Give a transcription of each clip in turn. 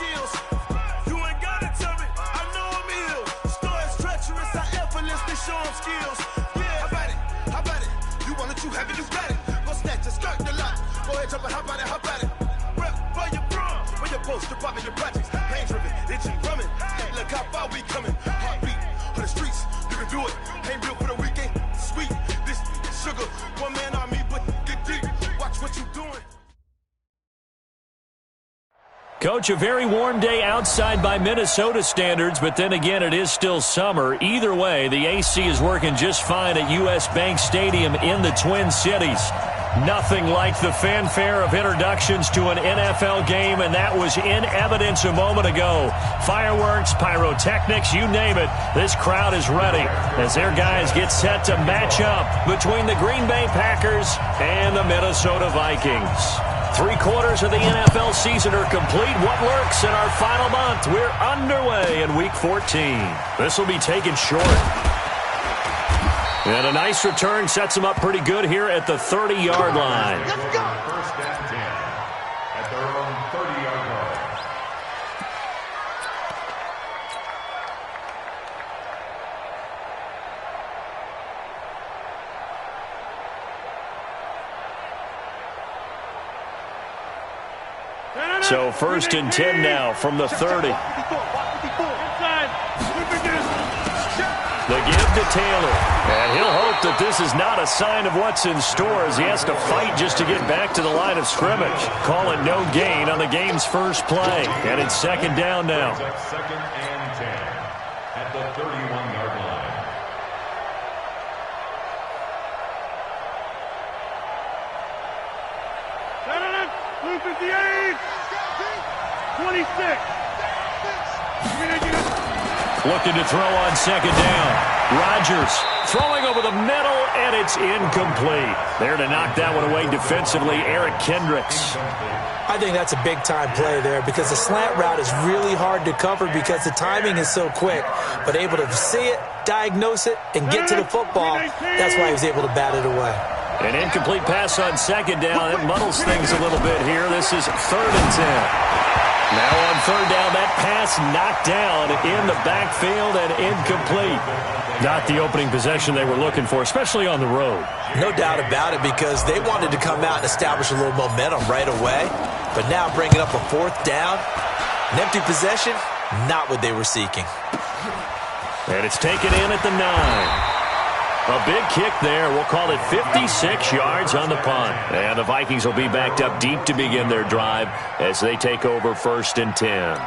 skills. You ain't gotta tell me, I know I'm ill. Stories treacherous, I effortlessly show them skills. Yeah, how about it? You want it, you have it, you got it. Go snatch a skirt the lot. Go ahead, jump it, how about it? Rep where you from? Where you post, department, your projects. Pain driven, itching, drumming. Hey, look how far we coming. Heartbeat on the streets, you can do it. Ain't real for the weekend, sweet. This sugar, one man army, but get deep. Watch what you doing. Coach, a very warm day outside by Minnesota standards, but then again, it is still summer. Either way, the AC is working just fine at U.S. Bank Stadium in the Twin Cities. Nothing like the fanfare of introductions to an NFL game, and that was in evidence a moment ago. Fireworks, pyrotechnics, you name it. This crowd is ready as their guys get set to match up between the Green Bay Packers and the Minnesota Vikings. 3/4 of the NFL season are complete. What lurks in our final month? We're underway in Week 14. This will be taken short. And a nice return sets them up pretty good here at the 30-yard line. Let's go. First and 10 at their own 30-yard line. So first and 10 now from the 30. The give to Taylor. And he'll hope that this is not a sign of what's in store as he has to fight just to get back to the line of scrimmage. Call it no gain on the game's first play. And it's second down now. Second and 10 at the 31-yard line. Blue 58. 26. Looking to throw on second down. Rodgers throwing over the middle, and it's incomplete. There to knock that one away defensively, Eric Kendricks. I think that's a big-time play there because the slant route is really hard to cover because the timing is so quick. But able to see it, diagnose it, and get to the football, that's why he was able to bat it away. An incomplete pass on second down. It muddles things a little bit here. This is 3rd and 10. Now on 3rd down, that pass knocked down in the backfield and incomplete. Not the opening possession they were looking for, especially on the road. No doubt about it because they wanted to come out and establish a little momentum right away. But now bringing up a 4th down, an empty possession, not what they were seeking. And it's taken in at the 9. A big kick there. We'll call it 56 yards on the punt. And the Vikings will be backed up deep to begin their drive as they take over 1st and 10.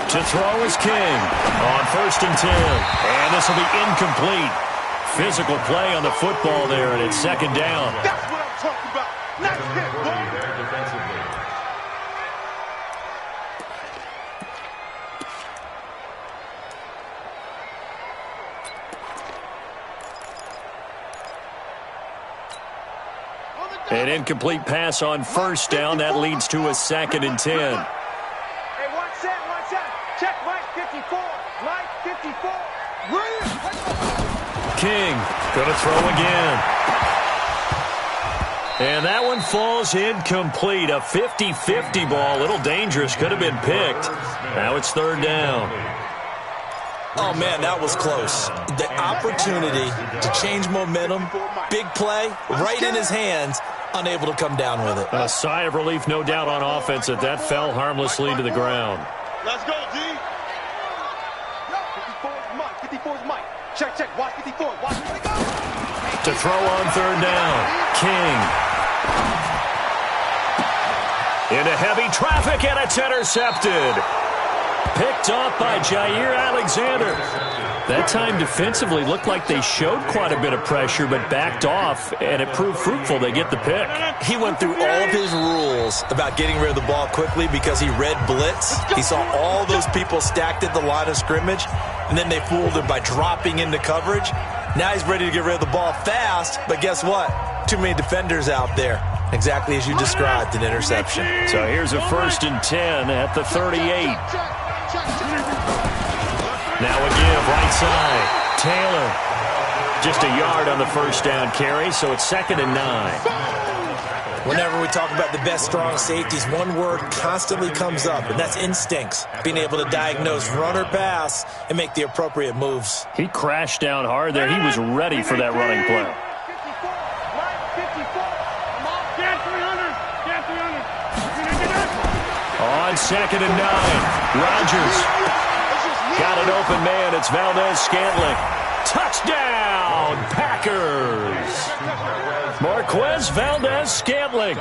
To throw is King on 1st and 10. And this will be incomplete. Physical play on the football there, and it's 2nd down. That's what I'm talking about. Nice hit, boy. There defensively. An incomplete pass on 1st down. That leads to a 2nd and 10. Hey, one set. Check Mike 54. Mike 54. King gonna throw again. And that one falls incomplete. A 50-50 ball. A little dangerous. Could have been picked. Now it's 3rd down. Oh, man, that was close. The opportunity to change momentum, big play, right in his hands, unable to come down with it. A sigh of relief, no doubt, on offense that fell harmlessly to the ground. Let's go, D. 54's Mike. 54's Mike. Check. Watch 54. Watch it go. To throw on 3rd down. King. Into heavy traffic, and it's intercepted. Picked off by Jair Alexander. That time defensively looked like they showed quite a bit of pressure but backed off, and it proved fruitful. They get the pick. He went through all of his rules about getting rid of the ball quickly because he read blitz. He saw all those people stacked at the line of scrimmage, and then they fooled him by dropping into coverage. Now he's ready to get rid of the ball fast, but guess what? Too many defenders out there. Exactly as you described, an interception. So here's a 1st and 10 at the 38. Now a give, right side. Taylor. Just a yard on the 1st down carry, so it's 2nd and 9. Whenever we talk about the best strong safeties, one word constantly comes up, and that's instincts. Being able to diagnose run or pass and make the appropriate moves. He crashed down hard there. He was ready for that running play. On 2nd and 9, Rodgers. Got an open man. It's Valdez-Scantling. Touchdown, Packers. Marquez Valdez-Scantling.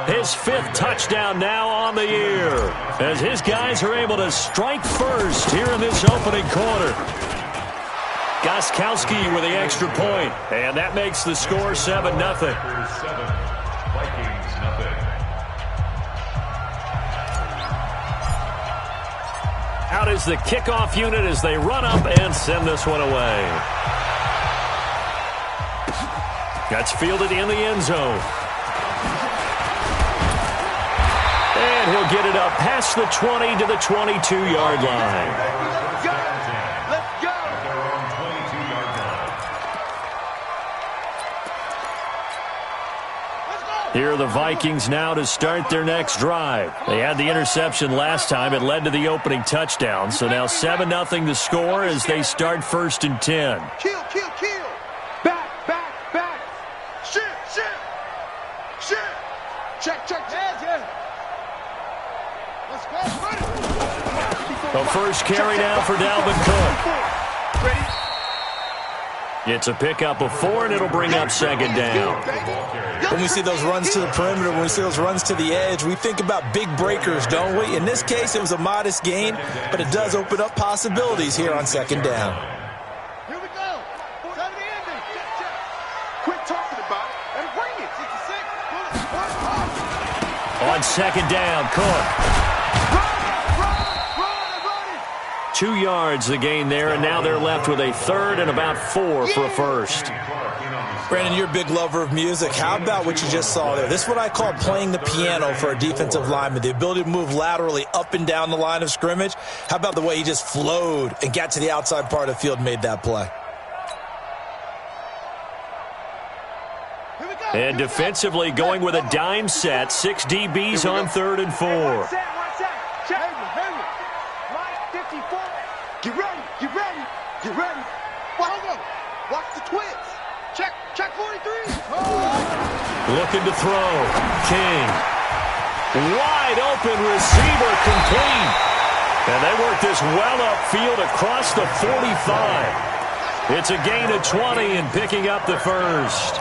His 5th touchdown now on the year, as his guys are able to strike first here in this opening quarter. Gostkowski with the extra point, and that makes the score 7-0. Vikings, nothing. Out is the kickoff unit as they run up and send this one away. That's fielded in the end zone. And he'll get it up past the 20 to the 22-yard line. Let's go. Their own 22-yard line. Here are the Vikings now to start their next drive. They had the interception last time. It led to the opening touchdown. So now 7-0 the score as they start 1st and 10. Kill, kill, kill. Back, back, back. Shit, shit. Shit. Check, check, check. Let's go. The first carry now for Dalvin Cook. Ready? It's a pickup of 4, and it'll bring up 2nd down. When we see those runs to the perimeter, when we see those runs to the edge, we think about big breakers, don't we? In this case, it was a modest gain, but it does open up possibilities here on 2nd down. Here we go. 70 ending. Quit talking about it and bring it. 66. On 2nd down, Cook. Run. 2 yards the gain there, and now they're left with a 3rd and about 4 for a first. Brandon, you're a big lover of music. How about what you just saw there? This is what I call playing the piano for a defensive lineman, the ability to move laterally up and down the line of scrimmage. How about the way he just flowed and got to the outside part of the field and made that play? And defensively going with a dime set, 6 DBs on 3rd and 4. One set. Check. Line 54. Get ready. Watch the twins. Check 43. Looking to throw. King. Wide open receiver complete. And they work this well upfield across the 45. It's a gain of 20 and picking up the first.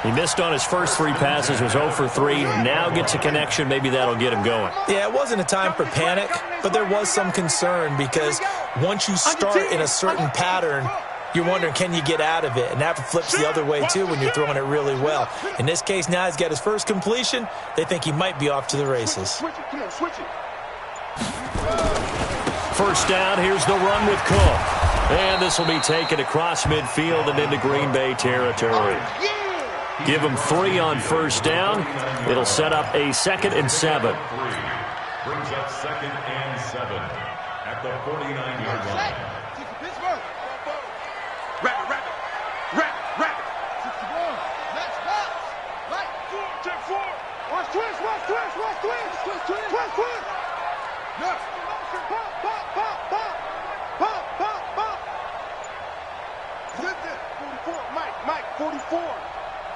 He missed on his first 3 passes, was 0 for 3. Now gets a connection. Maybe that'll get him going. Yeah, it wasn't a time for panic, but there was some concern because once you start in a certain pattern, you're wondering, can you get out of it? And that flips the other way, too, when you're throwing it really well. In this case, now he's got his first completion. They think he might be off to the races. Switch it. Come on, switch it. First down, here's the run with Cook. And this will be taken across midfield and into Green Bay territory. Give him 3 on first down. It'll set up a 2nd and 7. Brings up 2nd and 7 at the 49-yard line. Rapid. Next box. Right. 4. Watch twist. Yeah. Pop. Flip it. 44. Mike. 44.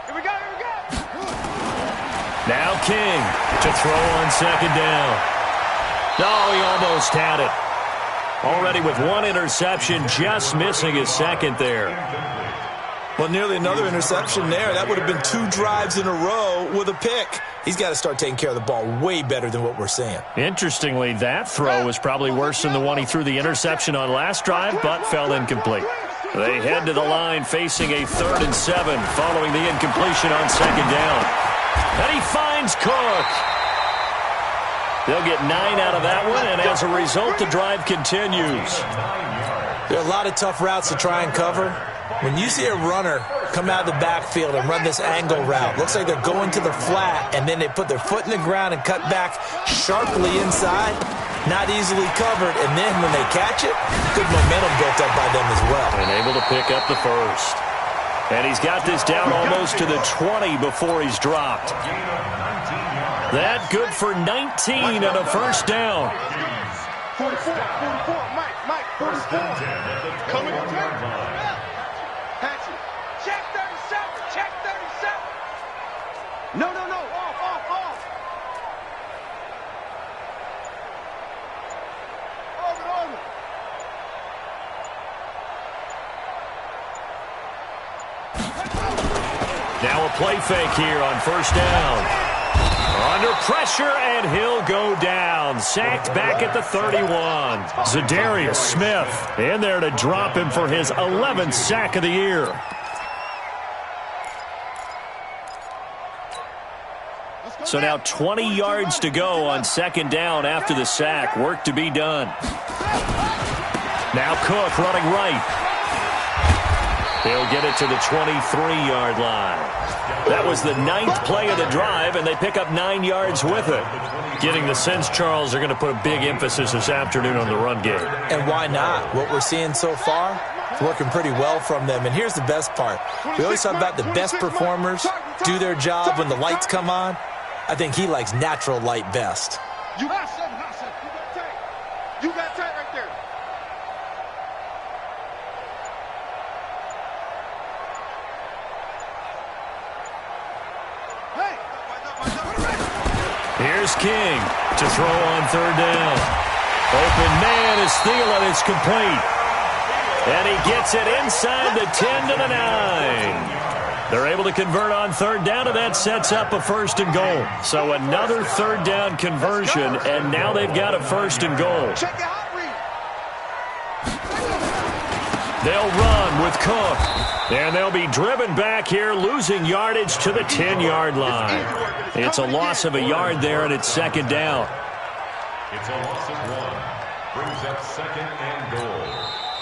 Here we go. Now King to throw on 2nd down. Oh, he almost had it. Already with 1 interception, just missing his 2nd there. Well, nearly another interception there. That would have been 2 drives in a row with a pick. He's got to start taking care of the ball way better than what we're seeing. Interestingly, that throw was probably worse than the one he threw the interception on last drive, but fell incomplete. They head to the line facing a 3rd and 7 following the incompletion on 2nd down. And he finds Cook. They'll get 9 out of that one, and as a result, the drive continues. There are a lot of tough routes to try and cover. When you see a runner come out of the backfield and run this angle route, looks like they're going to the flat, and then they put their foot in the ground and cut back sharply inside. Not easily covered, and then when they catch it, good momentum built up by them as well. And able to pick up the first. And he's got this down almost to the 20 before he's dropped. That good for 19 and a first down. 44, Mike, 44. Coming to take. Patsy, check 37. No, off. Over. Now a play fake here on first down. Under pressure, and he'll go down. Sacked back at the 31. Zadarius Smith in there to drop him for his 11th sack of the year. So now 20 yards to go on 2nd down after the sack. Work to be done. Now Cook running right. He'll get it to the 23-yard line. That was the 9th play of the drive, and they pick up 9 yards with it. Getting the sense, Charles, they're going to put a big emphasis this afternoon on the run game. And why not? What we're seeing so far, it's working pretty well from them. And here's the best part. We always talk about the best performers do their job when the lights come on. I think he likes natural light best. You got something. You got tight right there. Here's King to throw on 3rd down. Open man is Thielen. It's complete. And he gets it inside the 10 to the 9. They're able to convert on 3rd down, and that sets up a 1st and goal. So another 3rd down conversion, and now they've got a 1st and goal. They'll run with Cook, and they'll be driven back here, losing yardage to the 10-yard line. It's a loss of a yard there, and it's 2nd down. It's a loss of 1. Brings up 2nd and goal.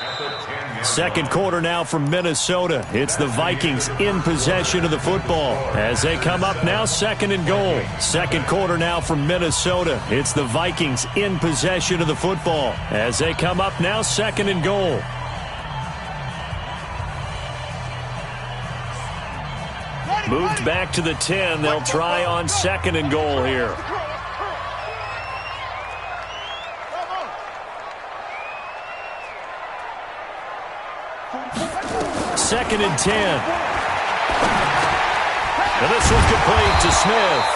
At the 10-yard 2nd quarter now from Minnesota. It's the Vikings in possession of the football as they come up now 2nd and goal. 2nd quarter now from Minnesota. It's the Vikings in possession of the football as they come up now 2nd and goal. Moved back to the 10. They'll try on 2nd and goal here. Second and 10. And this one's complete to Smith.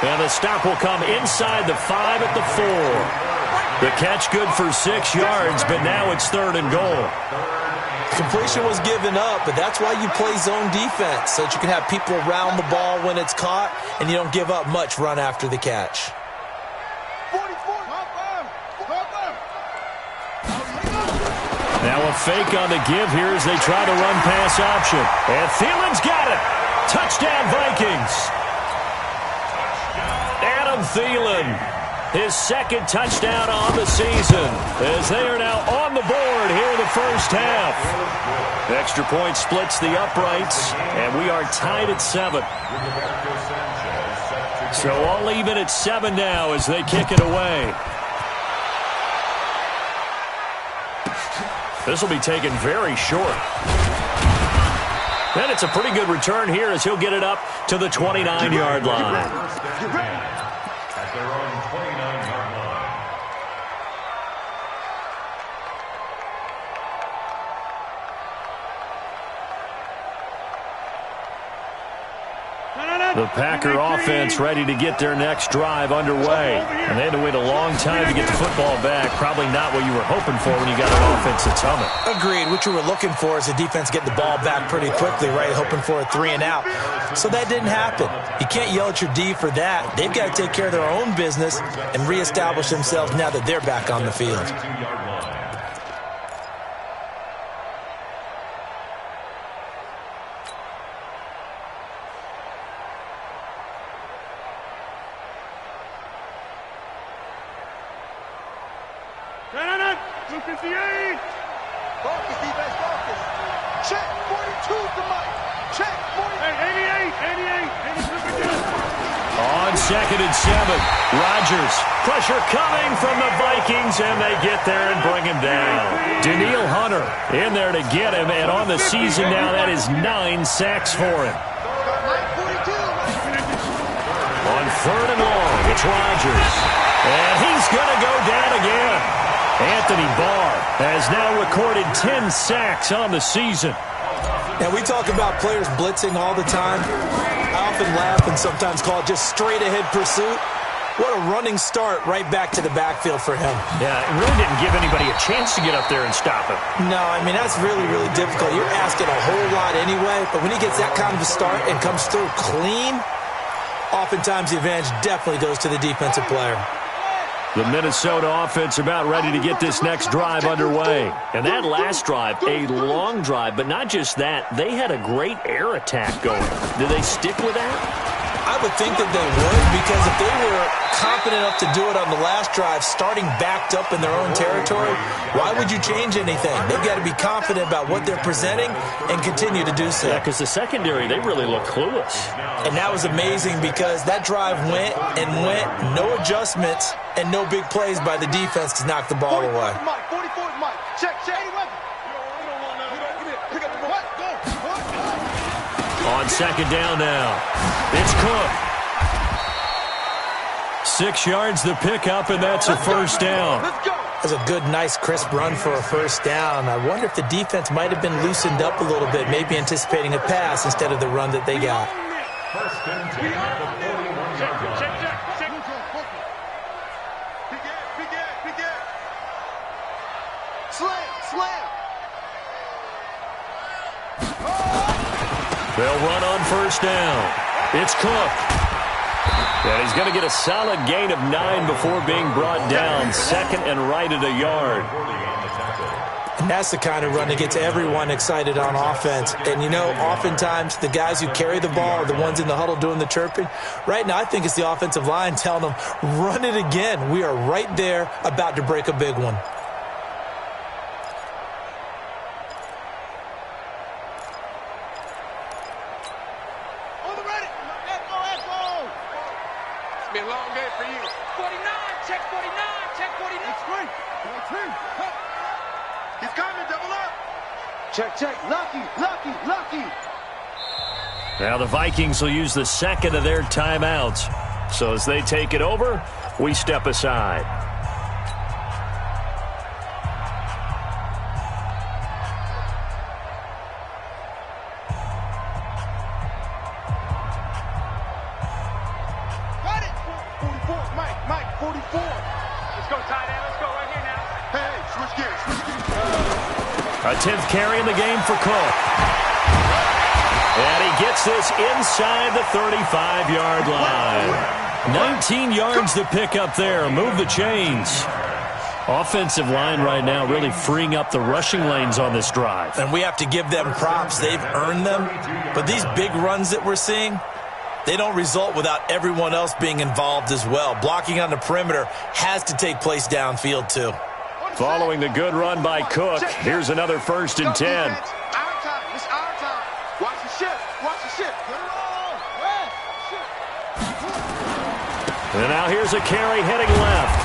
And the stop will come inside the 5 at the 4. The catch good for 6 yards, but now it's 3rd and goal. Completion was given up, but that's why you play zone defense, so that you can have people around the ball when it's caught, and you don't give up much run after the catch. Now a fake on the give here as they try to run pass option. And Thielen's got it. Touchdown, Vikings. Adam Thielen, his 2nd touchdown on the season, as they are now on the board here in the first half. Extra point splits the uprights, and we are tied at 7. So all even at 7 now as they kick it away. This will be taken very short. And it's a pretty good return here as he'll get it up to the 29-yard line. At their own 29-yard line. The Packer offense ready to get their next drive underway. And they had to wait a long time to get the football back. Probably not what you were hoping for when you got an offense that's humming. Agreed. What you were looking for is the defense get the ball back pretty quickly, right? Hoping for a 3 and out. So that didn't happen. You can't yell at your D for that. They've got to take care of their own business and reestablish themselves now that they're back on the field. 258. Focus, defense, focus. Check, 42's the mic. Check, 88. On 2nd and 7, Rodgers. Pressure coming from the Vikings, and they get there and bring him down. Danielle Hunter in there to get him, and on the season now, that is 9 sacks for him. On 3rd and long, it's Rodgers. And he's going to go down again. Anthony Barr has now recorded 10 sacks on the season. And we talk about players blitzing all the time. I often laugh and sometimes call it just straight-ahead pursuit. What a running start right back to the backfield for him. Yeah, it really didn't give anybody a chance to get up there and stop him. No, I mean, that's really, really difficult. You're asking a whole lot anyway, but when he gets that kind of a start and comes through clean, oftentimes the advantage definitely goes to the defensive player. The Minnesota offense about ready to get this next drive underway. And that last drive, a long drive, but not just that. They had a great air attack going. Do they stick with that? I would think that they would, because if they were confident enough to do it on the last drive, starting backed up in their own territory, why would you change anything? They've got to be confident about what they're presenting and continue to do so. Yeah, because the secondary, they really look clueless. And that was amazing because that drive went and went, no adjustments, and no big plays by the defense to knock the ball away. 44 is Mike. Check. On 2nd down now, it's Cook. 6 yards the pickup, and that's a first down. That's a good, nice, crisp run for a first down. I wonder if the defense might have been loosened up a little bit, maybe anticipating a pass instead of the run that they got. First and 10 at the 41-yard line. Check. Big Ed. Slam. They'll run on first down. It's Cook. And he's going to get a solid gain of 9 before being brought down. 2nd and right at a yard. And that's the kind of run that gets everyone excited on offense. And, you know, oftentimes the guys who carry the ball are the ones in the huddle doing the chirping. Right now, I think it's the offensive line telling them, run it again. We are right there about to break a big one. Be a long day for you. 49, check 49. He's coming, double up. Check. Lucky. Now the Vikings will use the 2nd of their timeouts. So as they take it over, we step aside. Mike, 44. Let's go, tight end. Let's go right here now. Hey, switch gears. A 10th carry in the game for Cook. And he gets this inside the 35-yard line. 19 yards to pick up there. Move the chains. Offensive line right now really freeing up the rushing lanes on this drive. And we have to give them props. They've earned them. But these big runs that we're seeing, they don't result without everyone else being involved as well. Blocking on the perimeter has to take place downfield, too. Following the good run by Cook, here's another 1st and 10. Our time. It's our time. Watch the shift. And now here's a carry heading left.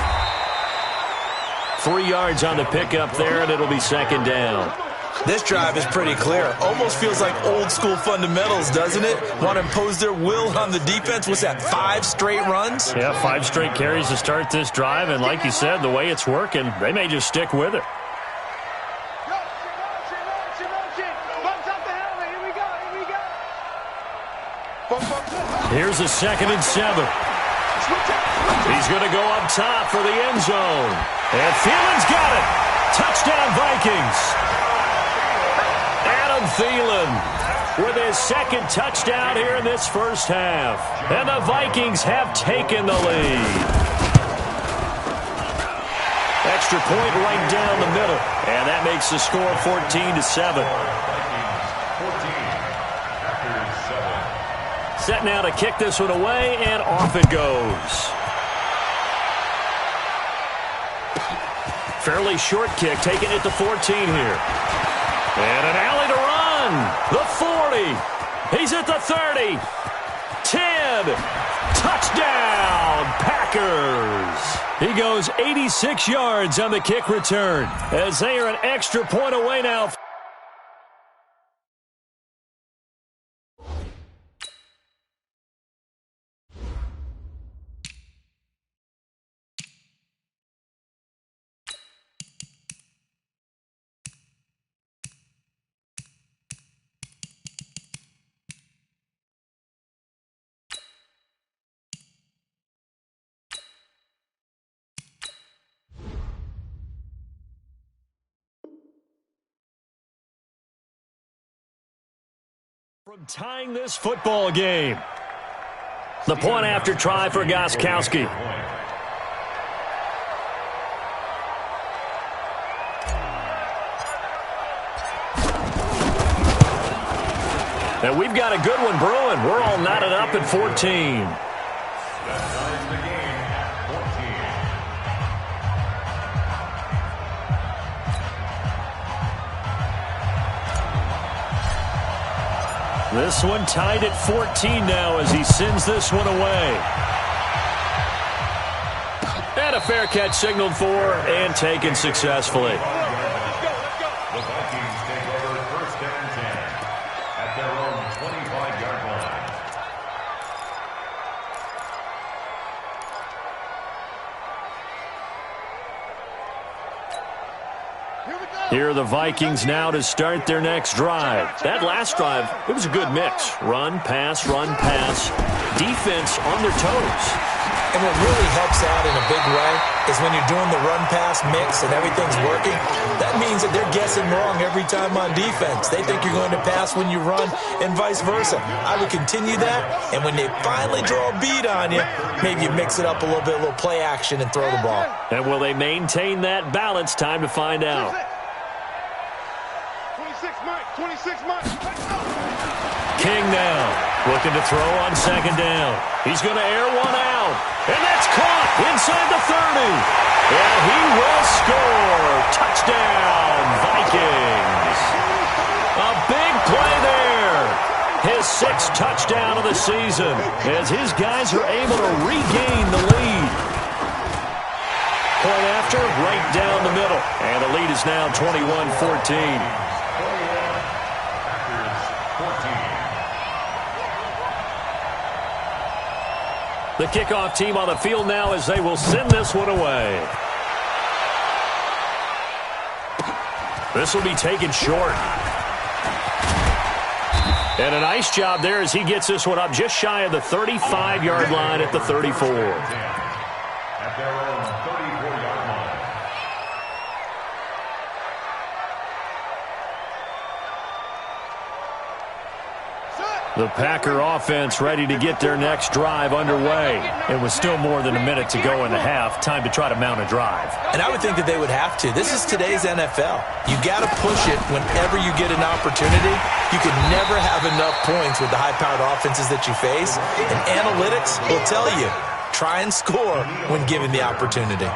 3 yards on the pickup there, and it'll be 2nd down. This drive is pretty clear. Almost feels like old school fundamentals, doesn't it? Want to impose their will on the defense. What's that, 5 straight runs? Yeah, 5 straight carries to start this drive, and like you said, the way it's working, they may just stick with it. Here's a 2nd and 7. He's going to go up top for the end zone. And Thielen's got it. Touchdown, Vikings. Adam Thielen with his 2nd touchdown here in this first half. And the Vikings have taken the lead. Extra point right down the middle. And that makes the score 14-7. Set now to kick this one away, and off it goes. fairly short kick, taking it to 14 here. And an alley to run. The 40. He's at the 30. 10. Touchdown, Packers. He goes 86 yards on the kick return as they are an extra point away now. From tying this football game. The point after try for Gostkowski. And we've got a good one brewing. We're all knotted up at 14. This one tied at 14 now as he sends this one away. And a fair catch signaled for and taken successfully. The Vikings take over 1st and 10 at their own 25-yard line. Here are the Vikings now to start their next drive. That last drive, it was a good mix. Run, pass, defense on their toes. And what really helps out in a big way is when you're doing the run-pass mix and everything's working, that means that they're guessing wrong every time on defense. They think you're going to pass when you run and vice versa. I would continue that, and when they finally draw a beat on you, maybe you mix it up a little bit, a little play action and throw the ball. And will they maintain that balance? Time to find out. 26 Mike. King now, looking to throw on 2nd down. He's going to air one out, and that's caught inside the 30. And he will score. Touchdown, Vikings. A big play there. His 6th touchdown of the season as his guys are able to regain the lead. Point after, right down the middle. And the lead is now 21-14. The kickoff team on the field now as they will send this one away. This will be taken short. And a nice job there as he gets this one up just shy of the 35-yard line at the 34. At their own 34-yard line. The Packer offense ready to get their next drive underway. It was still more than a minute to go in the half. Time to try to mount a drive. And I would think that they would have to. This is today's NFL. You got to push it whenever you get an opportunity. You can never have enough points with the high-powered offenses that you face. And analytics will tell you, try and score when given the opportunity.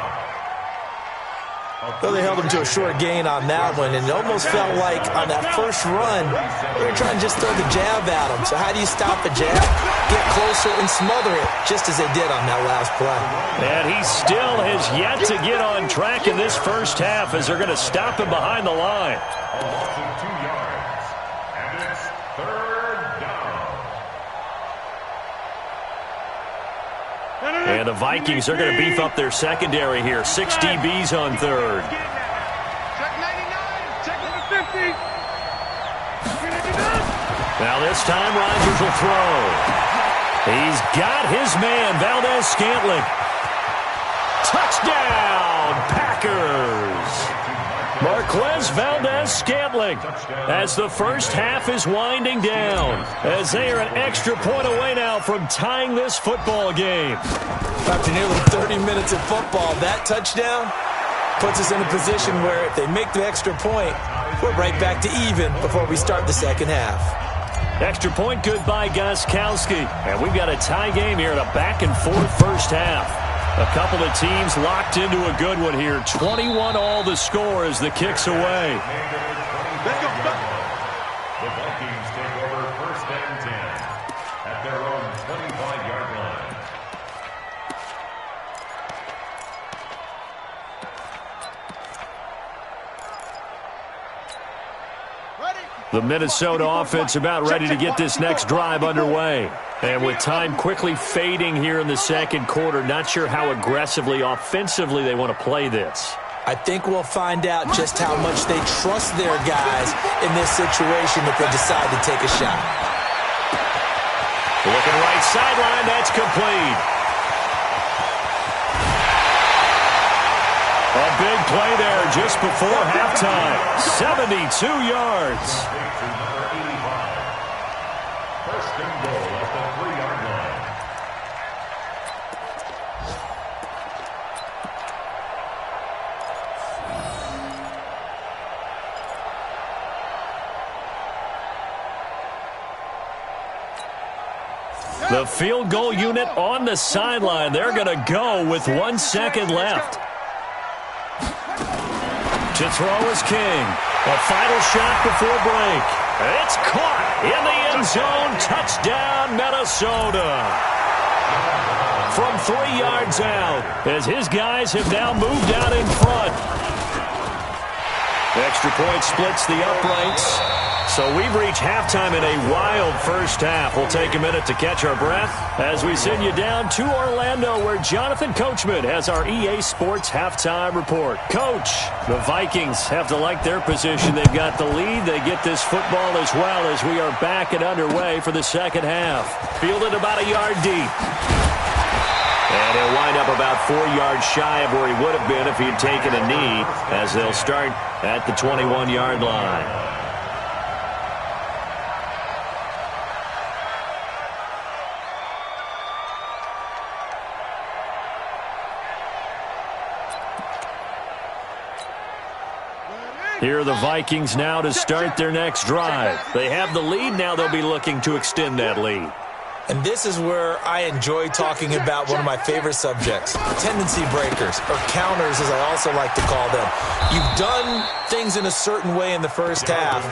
Well, they held him to a short gain on that one, and it almost felt like on that first run, they were trying to just throw the jab at him. So how do you stop a jab? Get closer and smother it, just as they did on that last play. And he still has yet to get on track in this first half as they're going to stop him behind the line. A loss of 2 yards, and it's 3rd down. And the Vikings are going to beef up their secondary here. 6 DBs on 3rd. Check 99. Check number 50. Now this time Rodgers will throw. He's got his man, Valdez-Scantling. Touchdown, Packers. Marquez Valdez-Scantling as the first half is winding down as they are an extra point away now from tying this football game. After nearly 30 minutes of football, that touchdown puts us in a position where if they make the extra point, we're right back to even before we start the second half. Extra point good by Gostkowski. And we've got a tie game here in a back-and-forth first half. A couple of teams locked into a good one here. 21-all the score as the kick's away. Let's go. The Vikings take over 1st and 10 at their own 25-yard line. The Minnesota offense about ready to get this next drive underway. And with time quickly fading here in the second quarter, not sure how aggressively, offensively they want to play this. I think we'll find out just how much they trust their guys in this situation if they decide to take a shot. Looking right sideline, that's complete. A big play there just before halftime. 72 yards. First and goal at the 3-yard line. The field goal unit on the sideline. They're going to go with 1 second left. To throw is King. A final shot before break. It's caught in the end zone. Touchdown, Minnesota. From 3 yards out, as his guys have now moved out in front. Extra point splits the uprights. So we've reached halftime in a wild first half. We'll take a minute to catch our breath as we send you down to Orlando, where Jonathan Coachman has our EA Sports halftime report. Coach, the Vikings have to like their position. They've got the lead. They get this football as well as we are back and underway for the second half. Fielded about a yard deep. And he'll wind up about 4 yards shy of where he would have been if he'd taken a knee, as they'll start at the 21-yard line. Here are the Vikings now to start their next drive. They have the lead. Now they'll be looking to extend that lead. And this is where I enjoy talking about one of my favorite subjects, tendency breakers, or counters as I also like to call them. You've done things in a certain way in the first half,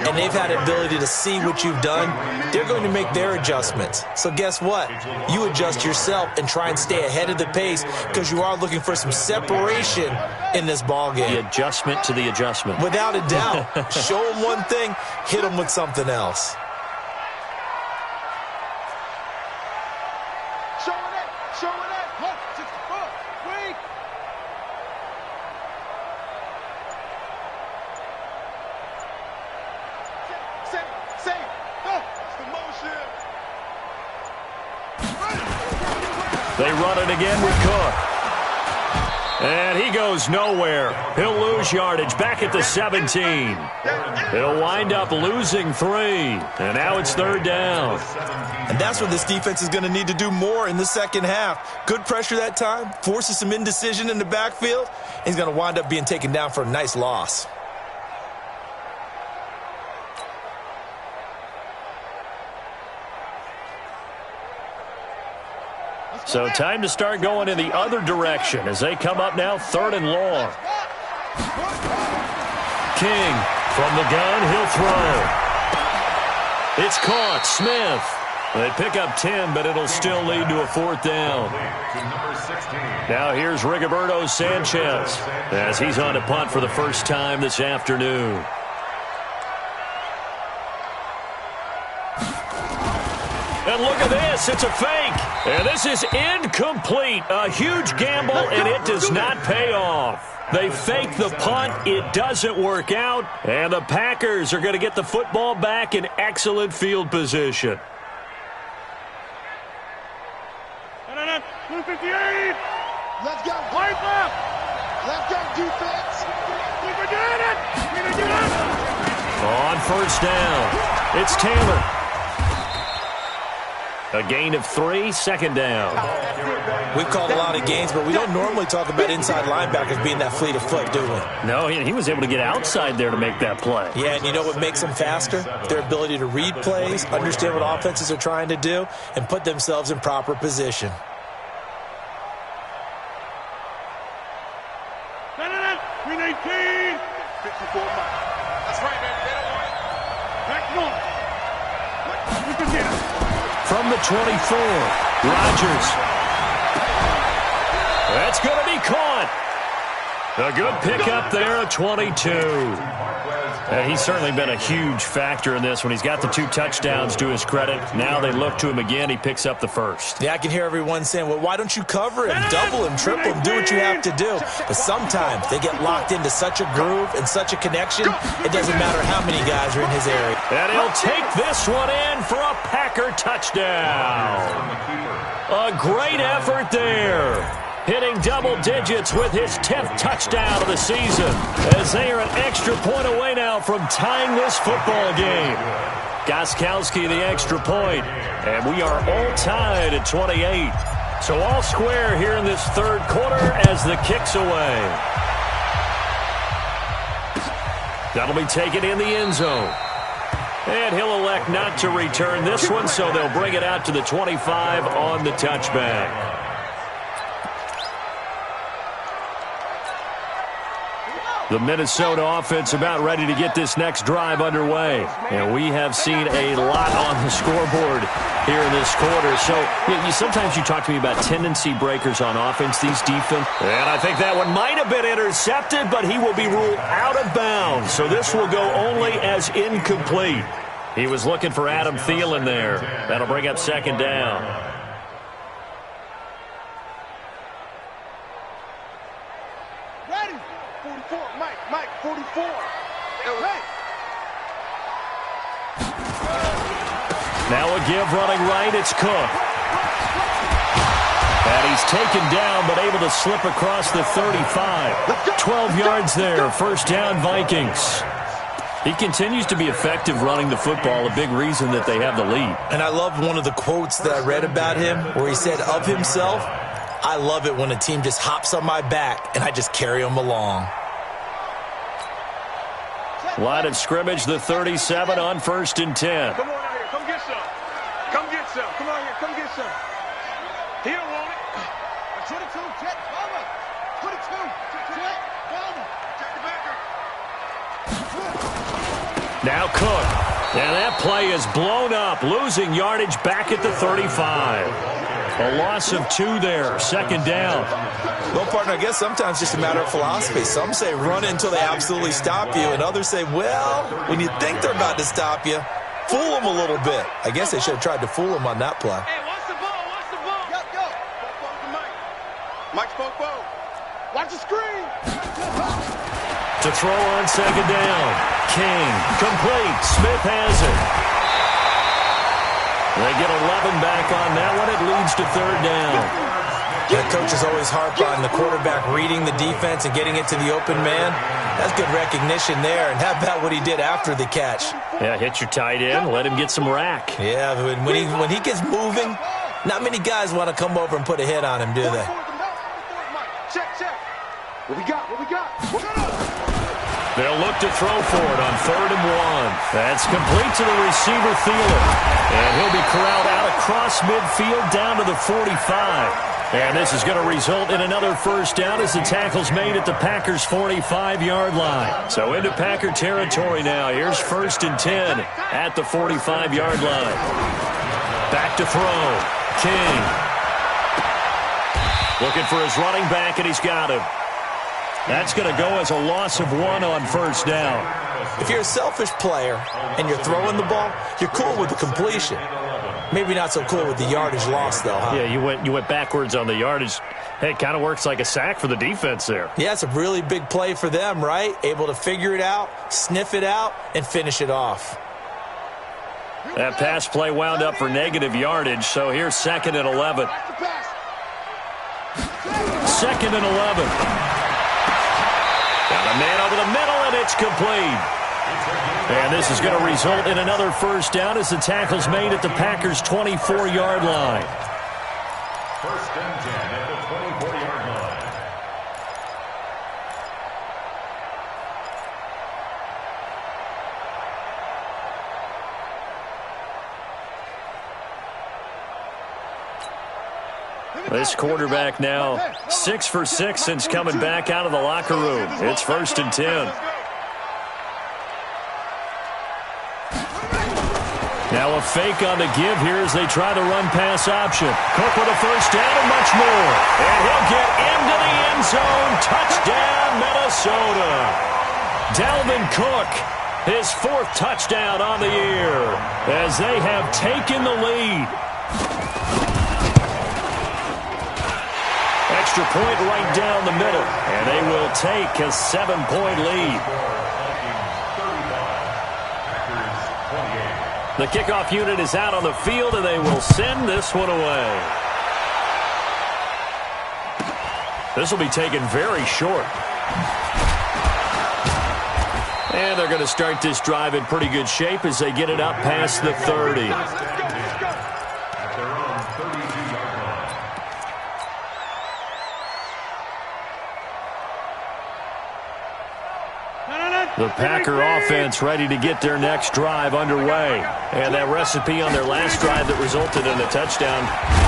and they've had the ability to see what you've done. They're going to make their adjustments. So guess what? You adjust yourself and try and stay ahead of the pace because you are looking for some separation in this ball game. The adjustment to the adjustment. Without a doubt. Show them one thing, hit them with something else. They run it again with Cook. And he goes nowhere. He'll lose yardage back at the 17. He'll wind up losing 3. And now it's 3rd down. And that's what this defense is going to need to do more in the second half. Good pressure that time. Forces some indecision in the backfield. He's going to wind up being taken down for a nice loss. So time to start going in the other direction as they come up now 3rd and long. King from the gun, he'll throw. It's caught. Smith. They pick up 10, but it'll still lead to a 4th down. Now here's Rigoberto Sanchez as he's on to punt for the first time this afternoon. And look at this. It's a fake. And this is incomplete. A huge gamble, and it does not pay off. They fake the punt. It doesn't work out. And the Packers are going to get the football back in excellent field position. 258. Let's go. Right left. Let's go, defense. We can do it. We can do it. On 1st down, it's Taylor. A gain of 3, 2nd down. We've called a lot of games, but we don't normally talk about inside linebackers being that fleet of foot, do we? No, he was able to get outside there to make that play. Yeah, and you know what makes them faster? Their ability to read plays, understand what offenses are trying to do, and put themselves in proper position. Green 18. 54 Mike. That's right, baby. They don't want it. Back north. We can get it. From the 24, Rodgers. That's going to be caught. A good pickup there at 22. He's certainly been a huge factor in this when he's got the 2 touchdowns to his credit. Now they look to him again. He picks up the first. Yeah, I can hear everyone saying, well, why don't you cover him, double him, triple him, do what you have to do. But sometimes they get locked into such a groove and such a connection, it doesn't matter how many guys are in his area. And he'll take this one in for a Packer touchdown. A great effort there. Hitting double digits with his 10th touchdown of the season, as they are an extra point away now from tying this football game. Gostkowski the extra point, and we are all tied at 28. So all square here in this third quarter as the kick's away. That'll be taken in the end zone. And he'll elect not to return this one, so they'll bring it out to the 25 on the touchback. The Minnesota offense about ready to get this next drive underway. And we have seen a lot on the scoreboard here in this quarter. So sometimes you talk to me about tendency breakers on offense, these defense. And I think that one might have been intercepted, but he will be ruled out of bounds. So this will go only as incomplete. He was looking for Adam Thielen there. That'll bring up second down. Mike, 44. Hey. Now a give running right. It's Cook. And he's taken down, but able to slip across the 35. 12 yards there. First down, Vikings. He continues to be effective running the football, a big reason that they have the lead. And I love one of the quotes that I read about him where he said of himself, I love it when a team just hops on my back and I just carry them along. Line of scrimmage, the 37 on 1st and 10. Come on out here. Come get some. Come get some. Come on here. Come get some. He don't want it. 22. Check. Over. 22. Check. Over. Check the backer. Now Cook. And that play is blown up. Losing yardage back at the 35. A loss of 2 there. Second down. Well, partner, I guess sometimes it's just a matter of philosophy. Some say run until they absolutely stop you, and others say, well, when you think they're about to stop you, fool them a little bit. I guess they should have tried to fool them on that play. Hey, watch the ball. Watch the ball. Go. Spoke to Mike. Mike spoke ball. Watch the screen. To throw on second down. King. Complete. Smith has it. They get 11 back on that one. It leads to third down. That coach is always harp on the quarterback reading the defense and getting it to the open man. That's good recognition there. And how about what he did after the catch? Yeah, hit your tight end. Let him get some rack. Yeah, when he gets moving, not many guys want to come over and put a hit on him, do they? Check. What we got? They'll look to throw for it on 3rd and 1. That's complete to the receiver, Thielen. And he'll be corralled out across midfield down to the 45. And this is going to result in another first down as the tackle's made at the Packers' 45-yard line. So into Packer territory now. Here's 1st and 10 at the 45-yard line. Back to throw. King. Looking for his running back, and he's got him. That's going to go as a loss of 1 on first down. If you're a selfish player and you're throwing the ball, you're cool with the completion. Maybe not so cool with the yardage loss, though, huh? Yeah, you went backwards on the yardage. Hey, it kind of works like a sack for the defense there. Yeah, it's a really big play for them, right? Able to figure it out, sniff it out, and finish it off. That pass play wound up for negative yardage, so here's 2nd and 11. 2nd and 11. Got a man over the middle, and it's complete. And this is going to result in another first down as the tackle's made at the Packers' 24-yard line. 1st and 10 at the 24-yard line. This quarterback now 6 for 6 since coming back out of the locker room. It's 1st and 10. Now a fake on the give here as they try to run pass option. Cook with a first down and much more. And he'll get into the end zone. Touchdown, Minnesota. Dalvin Cook, his 4th touchdown on the year as they have taken the lead. Extra point right down the middle, and they will take a 7-point lead. The kickoff unit is out on the field, and they will send this one away. This will be taken very short. And they're going to start this drive in pretty good shape as they get it up past the 30. The Packer offense ready to get their next drive underway. And that recipe on their last drive that resulted in a touchdown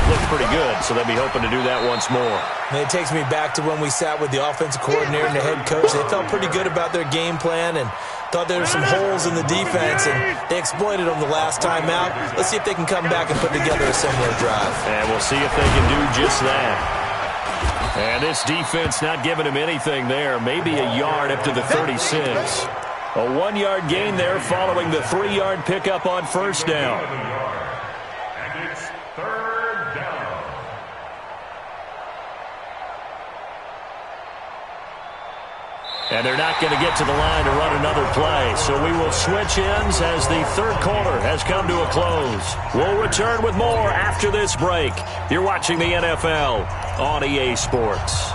looked pretty good, so they'll be hoping to do that once more. And it takes me back to when we sat with the offensive coordinator and the head coach. They felt pretty good about their game plan and thought there were some holes in the defense, and they exploited them the last time out. Let's see if they can come back and put together a similar drive. And we'll see if they can do just that. And this defense not giving him anything there. Maybe a yard up to the 36. A 1-yard gain there following the 3-yard pickup on first down. And it's 3rd down. And they're not going to get to the line to run another play. So we will switch ends as the 3rd quarter has come to a close. We'll return with more after this break. You're watching the NFL on EA Sports.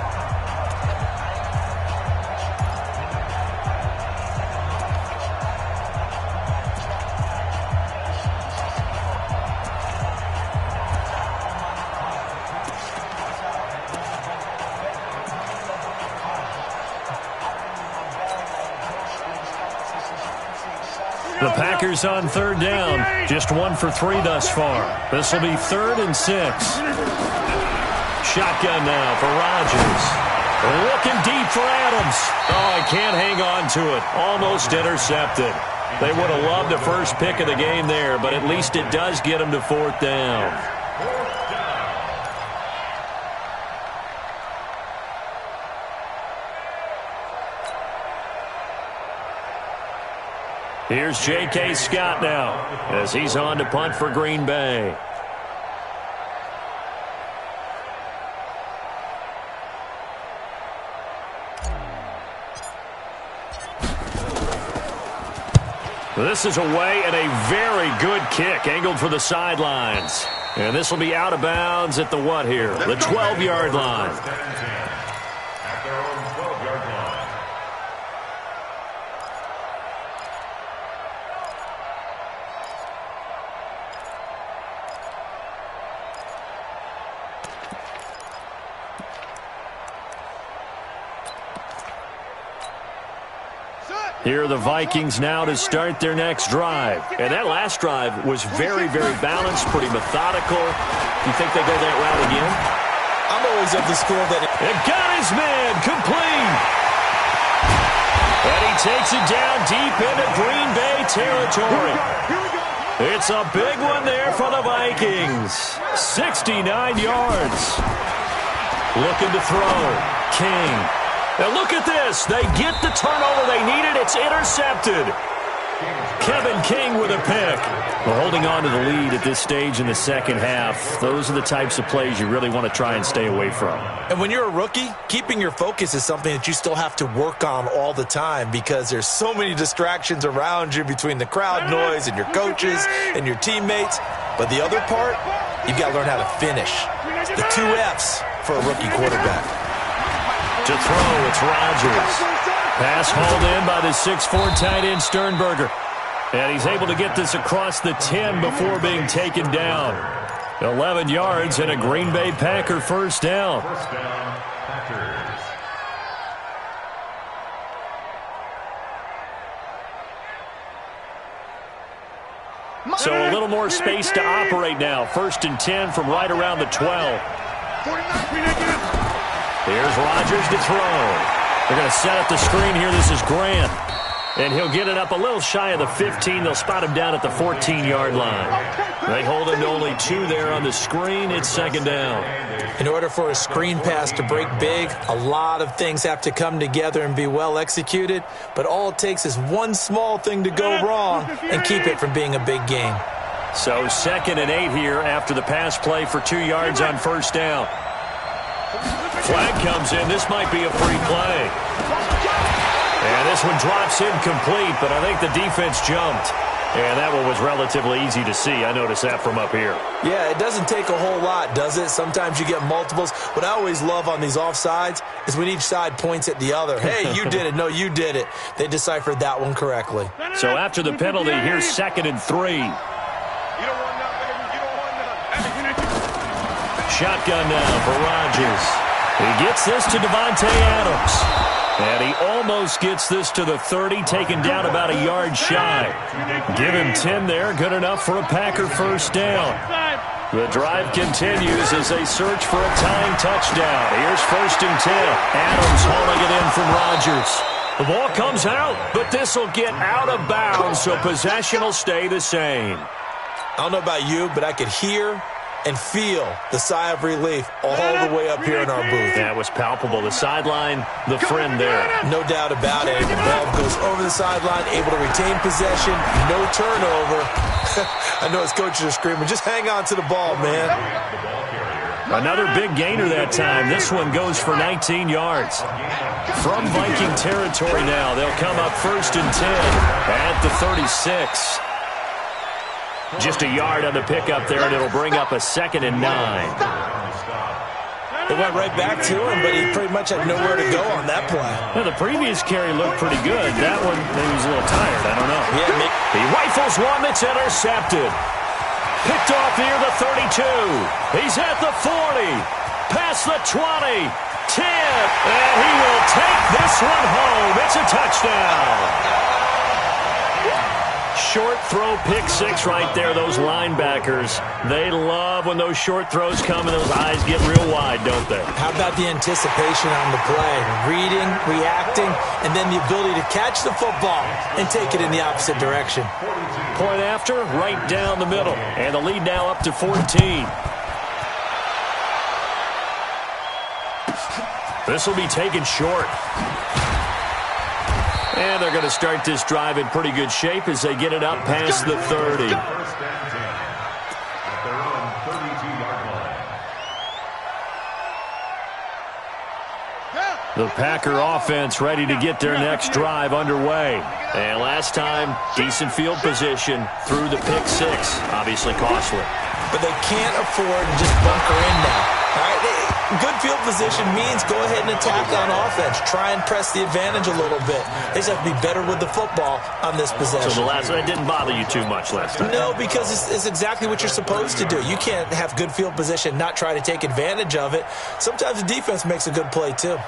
The Packers on 3rd down. Just 1 for 3 thus far. This will be 3rd and 6. Shotgun now for Rodgers. Looking deep for Adams. Oh, he can't hang on to it. Almost intercepted. They would have loved the first pick of the game there, but at least it does get them to 4th down. Here's J.K. Scott now as he's on to punt for Green Bay. This is away and a very good kick angled for the sidelines. And this will be out of bounds at the what here? The 12-yard line. At their own 12-yard line. Here are the Vikings now to start their next drive. And that last drive was very, very balanced, pretty methodical. Do you think they go that route again? I'm always of the school that it got his man complete. And he takes it down deep into Green Bay territory. It's a big one there for the Vikings. 69 yards. Looking to throw. King. Now look at this. They get the turnover they needed. It's intercepted. Kevin King with a pick. Well, holding on to the lead at this stage in the second half, those are the types of plays you really want to try and stay away from. And when you're a rookie, keeping your focus is something that you still have to work on all the time because there's so many distractions around you between the crowd noise and your coaches and your teammates. But the other part, you've got to learn how to finish. The 2 F's for a rookie quarterback. To throw, it's Rodgers. Pass hauled in by the 6'4" tight end Sternberger. And he's able to get this across the 10 before being taken down. 11 yards and a Green Bay Packer first down. First down, Packers. So a little more space to operate now. 1st and 10 from right around the 12. Here's Rodgers to throw. They're going to set up the screen here. This is Grant. And he'll get it up a little shy of the 15. They'll spot him down at the 14-yard line. They hold him to only 2 there on the screen. It's second down. In order for a screen pass to break big, a lot of things have to come together and be well executed. But all it takes is one small thing to go wrong and keep it from being a big game. So 2nd and 8 here after the pass play for 2 yards on first down. Flag comes in. This might be a free play. And this one drops incomplete, but I think the defense jumped. And that one was relatively easy to see. I noticed that from up here. Yeah, it doesn't take a whole lot, does it? Sometimes you get multiples. What I always love on these offsides is when each side points at the other. Hey, you did it. No, you did it. They deciphered that one correctly. So after the penalty, here's 2nd and 3. Shotgun now for Rodgers. He gets this to Devontae Adams. And he almost gets this to the 30, taken down about a yard shy. Give him 10 there, good enough for a Packer first down. The drive continues as they search for a tying touchdown. Here's 1st and 10. Adams hauling it in from Rodgers. The ball comes out, but this will get out of bounds, so possession will stay the same. I don't know about you, but I could hear and feel the sigh of relief all the way up here in our booth. That was palpable. The sideline, the friend there. No doubt about it. The ball goes over the sideline, able to retain possession, no turnover. I know his coaches are screaming, just hang on to the ball, man. Another big gainer that time. This one goes for 19 yards. From Viking territory now, they'll come up 1st and 10 at the 36. Just a yard on the pickup there, and it'll bring up a 2nd and 9. They went right back to him, but he pretty much had nowhere to go on that play. Well, the previous carry looked pretty good. That one, maybe he was a little tired. I don't know. Yeah, he rifles one that's intercepted. Picked off near the 32. He's at the 40. Past the 20. 10. And he will take this one home. It's a touchdown. Short throw, pick 6 right there. Those linebackers, they love when those short throws come and those eyes get real wide, don't they? How about the anticipation on the play? Reading, reacting, and then the ability to catch the football and take it in the opposite direction. Point after, right down the middle. And the lead now up to 14. This will be taken short. And they're going to start this drive in pretty good shape as they get it up past the 30. The Packer offense ready to get their next drive underway. And last time, decent field position through the pick 6. Obviously costly. But they can't afford to just bunker in now. All right, good field position means go ahead and attack on offense. Try and press the advantage a little bit. They just have to be better with the football on this possession. So that didn't bother you too much last time? No, because it's exactly what you're supposed to do. You can't have good field position, not try to take advantage of it. Sometimes the defense makes a good play, too.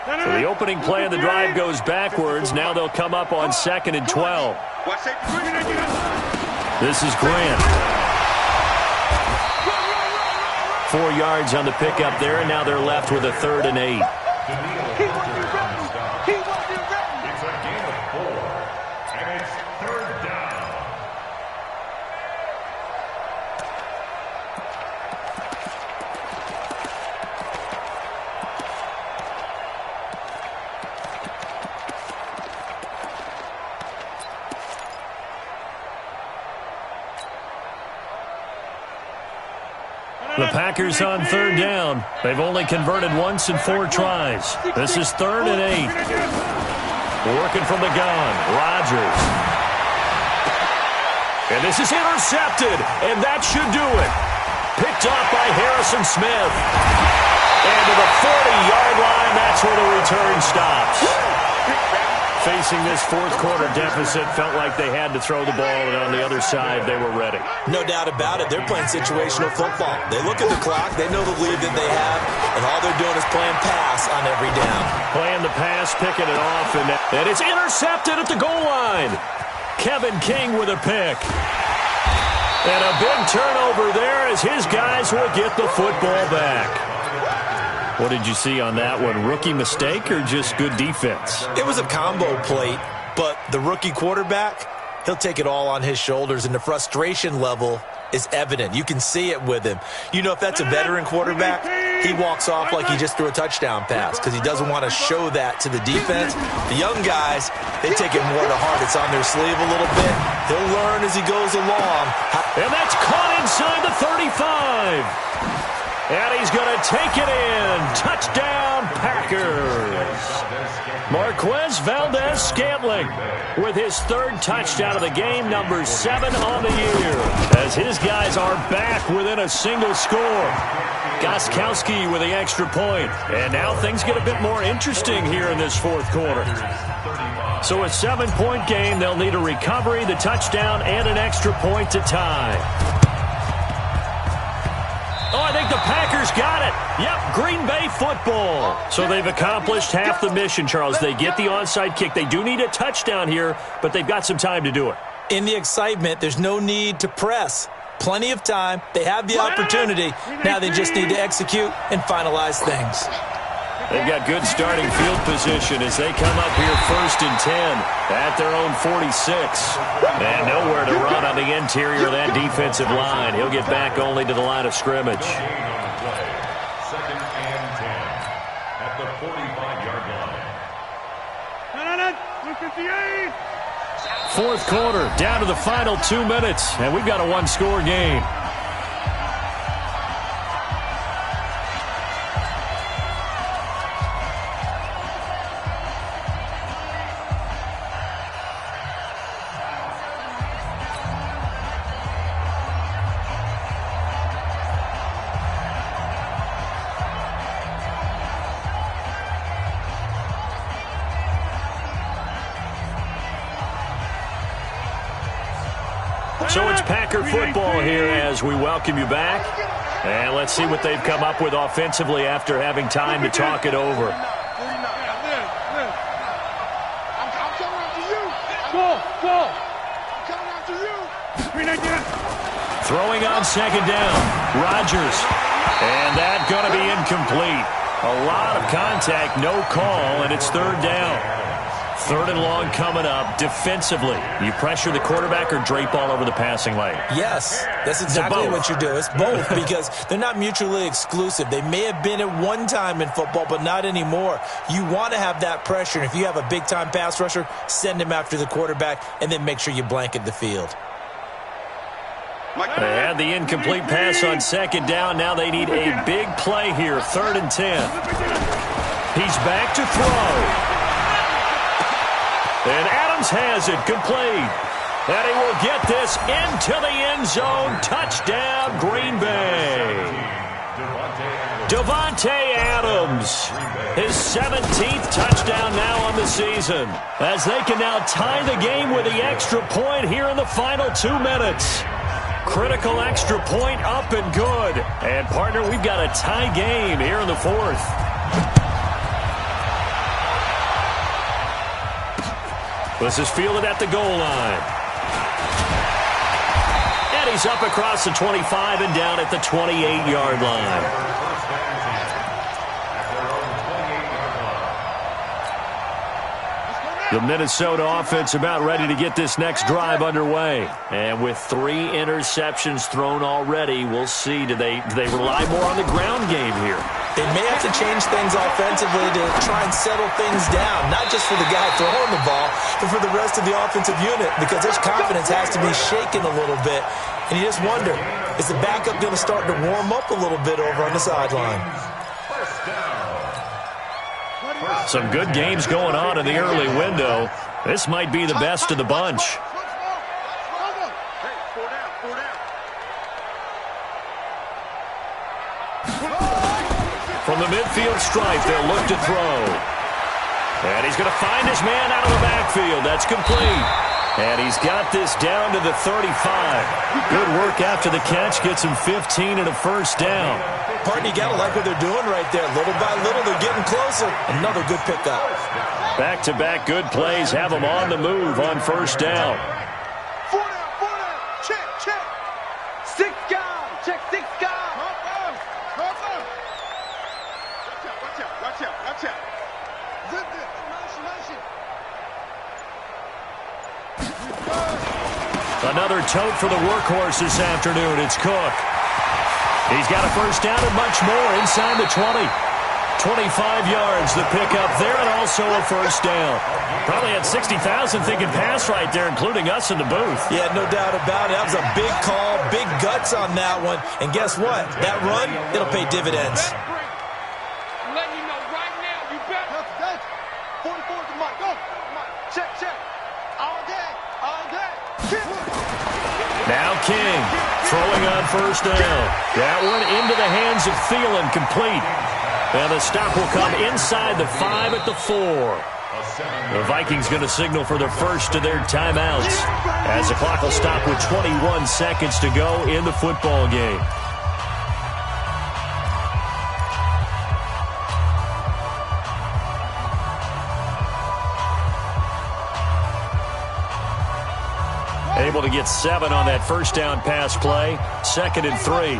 So the opening play of the drive goes backwards. Now they'll come up on 2nd and 12. This is Grant. 4 yards on the pickup there, and now they're left with a 3rd and 8. It's a gain of 4, and it's 3rd down. The Packers on 3rd down. They've only converted once in 4 tries. This is 3rd and 8. Working from the gun, Rodgers. And this is intercepted, and that should do it. Picked off by Harrison Smith. And to the 40-yard line, that's where the return stops. Facing this fourth-quarter deficit, felt like they had to throw the ball, and on the other side, they were ready. No doubt about it. They're playing situational football. They look at the clock. They know the lead that they have, and all they're doing is playing pass on every down. Playing the pass, picking it off, and it's intercepted at the goal line. Kevin King with a pick. And a big turnover there as his guys will get the football back. What did you see on that one? Rookie mistake or just good defense? It was a combo plate, but the rookie quarterback, he'll take it all on his shoulders, and the frustration level is evident. You can see it with him. You know, if that's a veteran quarterback, he walks off like he just threw a touchdown pass because he doesn't want to show that to the defense. The young guys, they take it more to heart. It's on their sleeve a little bit. He'll learn as he goes along. And that's caught inside the 35. And he's going to take it in. Touchdown, Packers. Marquez Valdez-Scantling with his third touchdown of the game, number 7 on the year, as his guys are back within a single score. Gostkowski with the extra point. And now things get a bit more interesting here in this fourth quarter. So a 7-point game, they'll need a recovery, the touchdown, and an extra point to tie. Oh, I think the Packers got it. Yep, Green Bay football. So they've accomplished half the mission, Charles. They get the onside kick. They do need a touchdown here, but they've got some time to do it. In the excitement, there's no need to press. Plenty of time. They have the opportunity. Now they just need to execute and finalize things. They've got good starting field position as they come up here 1st and 10 at their own 46. And nowhere to run on the interior of that defensive line. He'll get back only to the line of scrimmage. 2nd and 10 at the 45-yard line. 158. Fourth quarter, down to the final 2 minutes, and we've got a one-score game. So it's Packer football here as we welcome you back. And let's see what they've come up with offensively after having time to talk it over. I'm coming after you. Go. I'm coming after you. Throwing on 2nd down. Rodgers. And that going to be incomplete. A lot of contact, no call, and it's 3rd down. 3rd and long coming up. Defensively, you pressure the quarterback or drape all over the passing lane? Yes, that's exactly what you do. It's both because they're not mutually exclusive. They may have been at one time in football, but not anymore. You want to have that pressure, and if you have a big-time pass rusher, send him after the quarterback, and then make sure you blanket the field. They had the incomplete pass on 2nd down. Now they need a big play here. 3rd and 10. He's back to throw. And Adams has it complete. And he will get this into the end zone. Touchdown, Green Bay. Davante Adams. His 17th touchdown now on the season. As they can now tie the game with the extra point here in the final 2 minutes. Critical extra point up and good. And, partner, we've got a tie game here in the 4th. This is fielded at the goal line. And he's up across the 25 and down at the 28-yard line. The Minnesota offense about ready to get this next drive underway. And with 3 interceptions thrown already, we'll see. Do they rely more on the ground game here? They may have to change things offensively to try and settle things down, not just for the guy throwing the ball, but for the rest of the offensive unit, because their confidence has to be shaken a little bit. And you just wonder, is the backup going to start to warm up a little bit over on the sideline? Some good games going on in the early window. This might be the best of the bunch. From the midfield stripe, they'll look to throw. And he's going to find his man out of the backfield. That's complete. And he's got this down to the 35. Good work after the catch. Gets him 15 and a first down. Partner, you got to like what they're doing right there. Little by little, they're getting closer. Another good pickup. Back-to-back good plays have them on the move on first down. Four down. Check. Watch out. Zip it. Motion. Another tote for the workhorse this afternoon. It's Cook. He's got a first down and much more inside the 20. 25 yards the pickup there, and also a first down. Probably had 60,000 thinking pass right there, including us in the booth. Yeah, no doubt about it. That was a big call, big guts on that one. And guess what? That run, it'll pay dividends. I'm letting you know right now, you better. 44 to Mike. Go. Check. All day. Now King throwing on first down. That one into the hands of Thielen, complete. And the stop will come inside the 5 at the 4. The Vikings going to signal for the first of their timeouts as the clock will stop with 21 seconds to go in the football game. Able to get 7 on that first down pass play. 2nd and 3.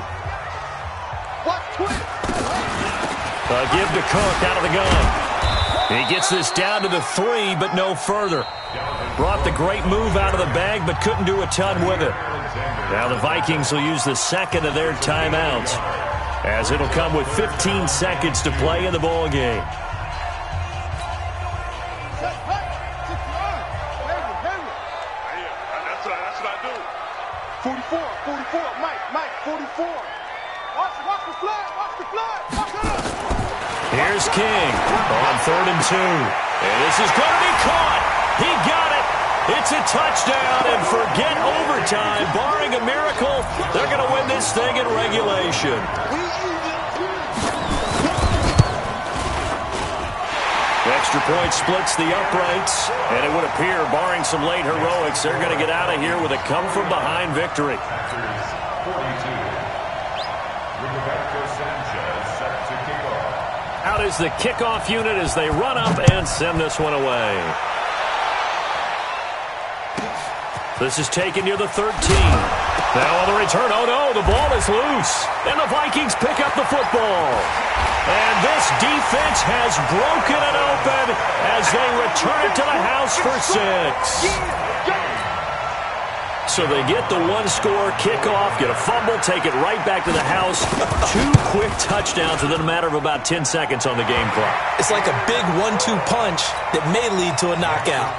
Give to Cook out of the gun. He gets this down to the 3, but no further. Brought the great move out of the bag, but couldn't do a ton with it. Now the Vikings will use the 2nd of their timeouts, as it'll come with 15 seconds to play in the ball game. That's what I do. 44, Mike, 44. Watch the flag. Here's King on 3rd and 2. And this is going to be caught. He got it. It's a touchdown, and forget overtime. Barring a miracle, they're going to win this thing in regulation. Extra point splits the uprights, and it would appear, barring some late heroics, they're going to get out of here with a come-from-behind victory. Out is the kickoff unit as they run up and send this one away. This is taken near the 13. Now on the return, oh no, the ball is loose. And the Vikings pick up the football. And this defense has broken it open as they return it to the house for 6. So they get the one-score kickoff, get a fumble, take it right back to the house. 2 quick touchdowns within a matter of about 10 seconds on the game clock. It's like a big 1-2 punch that may lead to a knockout.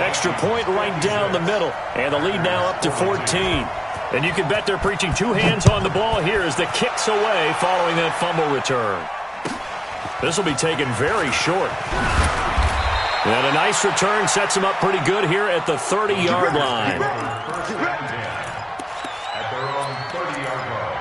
Extra point right down the middle, and the lead now up to 14. And you can bet they're preaching 2 hands on the ball here as the kick's away following that fumble return. This will be taken very short. And a nice return sets him up pretty good here at the 30-yard line. At their own 30-yard line.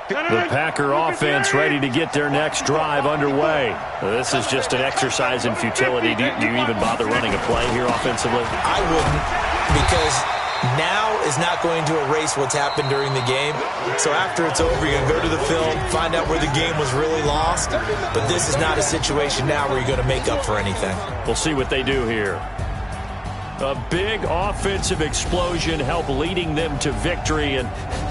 The Packer offense ready to get their next drive underway. This is just an exercise in futility. Do you even bother running a play here offensively? I wouldn't, because now is not going to erase what's happened during the game. So after it's over, you're going to go to the film, find out where the game was really lost. But this is not a situation now where you're going to make up for anything. We'll see what they do here. A big offensive explosion helped leading them to victory. And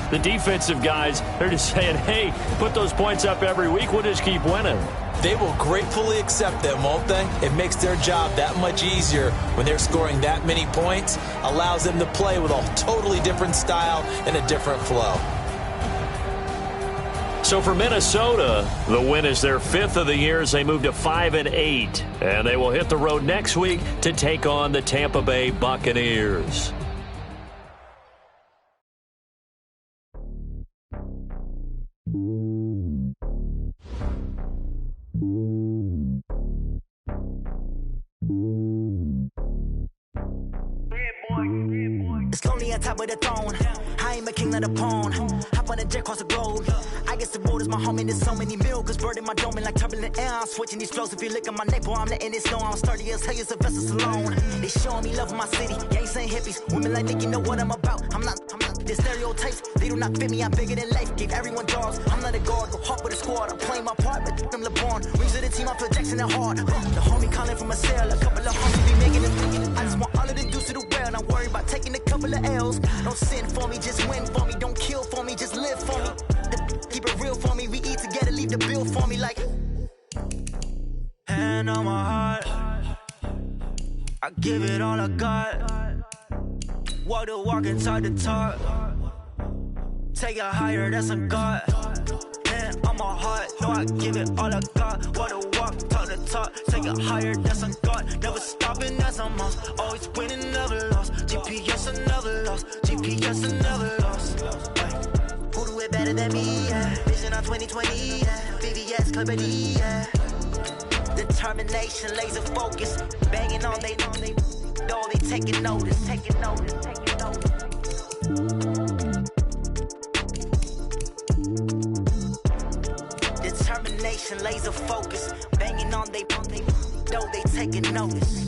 the defensive guys, they're just saying, hey, put those points up every week. We'll just keep winning. They will gratefully accept them, won't they? It makes their job that much easier when they're scoring that many points. Allows them to play with a totally different style and a different flow. So for Minnesota, the win is their 5th of the year as they move to 5-8. And they will hit the road next week to take on the Tampa Bay Buccaneers. It's lonely on top of the throne. I ain't a king of the pawn. Hop on a jet across the globe. I guess the road is my home and there's so many miracles burning my dome like turbulent air. I'm switching these flows. If you look at my neck, boy, I'm letting it snow. I'm sturdy as hell, it's a vessel alone. They showing me love in my city. Gangsta and hippies. Women like think you know what I'm about. I'm not. Their stereotypes, they do not fit me. I'm bigger than life. Gave everyone jobs. I'm not a guard. Go hard with a squad. I'm playing my part, but them LeBron. Rings of the team, I feel Jackson and hard. The homie calling from a cell. A couple of homies be making it. I just want all of the dudes to the well. Now by taking a couple of L's. Don't sin for me, just win for me. Don't kill for me, just live for me. Keep it real for me. We eat together, leave the bill for me like. Hand on my heart, I give it all I got. Walk the walk and talk the talk. Take it higher, that's a God. Hand on my heart, no, I give it all I got. Walk the walk, talk the talk. Take it higher, that's a God. Never stopping, that's a must. Always winning, never lost. GPS, I never lost. GPS, I never lost. Who do it better than me? Yeah. Vision on 2020. Yeah. VVS, clarity. Yeah. Determination, laser focus. Banging on they know they taking notice. Taking notice. Taking notice. Determination, laser focus. Banging on they know they taking notice.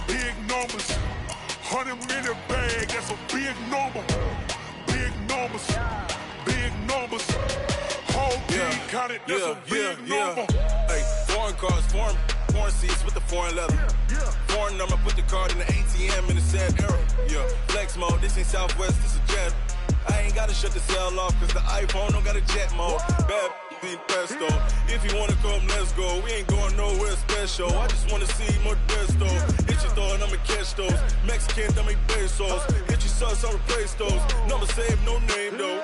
Big numbers, 100-minute bag, that's a big number. Big numbers, whole team counted, that's a big number. Hey, foreign cars, foreign seats with the foreign leather. Foreign number, put the card in the ATM in the sad era. Yeah, flex mode, this ain't Southwest, this a jet. I ain't gotta shut the cell off, cause the iPhone don't got a jet mode. Bad pesto. If you wanna come, let's go. We ain't going nowhere special. I just wanna see more desto. Hit your thought, I'ma catch those. Mexican, I make pesos. Hit your sauce, I'll replace those. Number saved, no name though.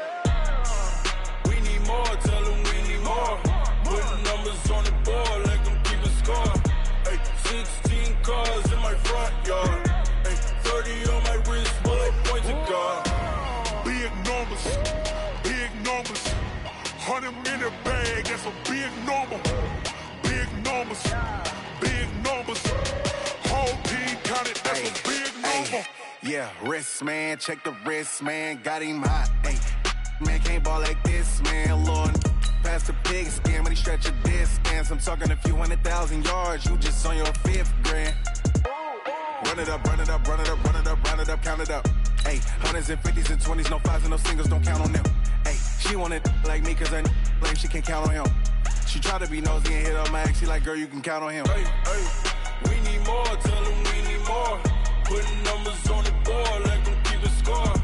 We need more, tell them we need more. Putting numbers on the board, like them keep a score. Hey, 16 cars in my front yard. Hey, 30 on my wrist, bullet points of God. Big numbers, 100-minute bag, that's a big number. Big numbers, whole team counted, that's a big number. Yeah, wrist man, check the wrist man, got him hot. Ay, man can't ball like this, man. Lord, past the pig skin, when he stretch a distance. I'm talking a few 100,000 yards, you just on your 5th grand. Run it up, count it up. Ay, 100s and 50s and 20s, no 5s and no singles, don't count on them. Ay, she want it like me, cause her lame, she can't count on him. She try to be nosy and hit up my ex, she like, girl, you can count on him. Hey, we need more, tell them we need more. Putting numbers on the board, like them keep a score.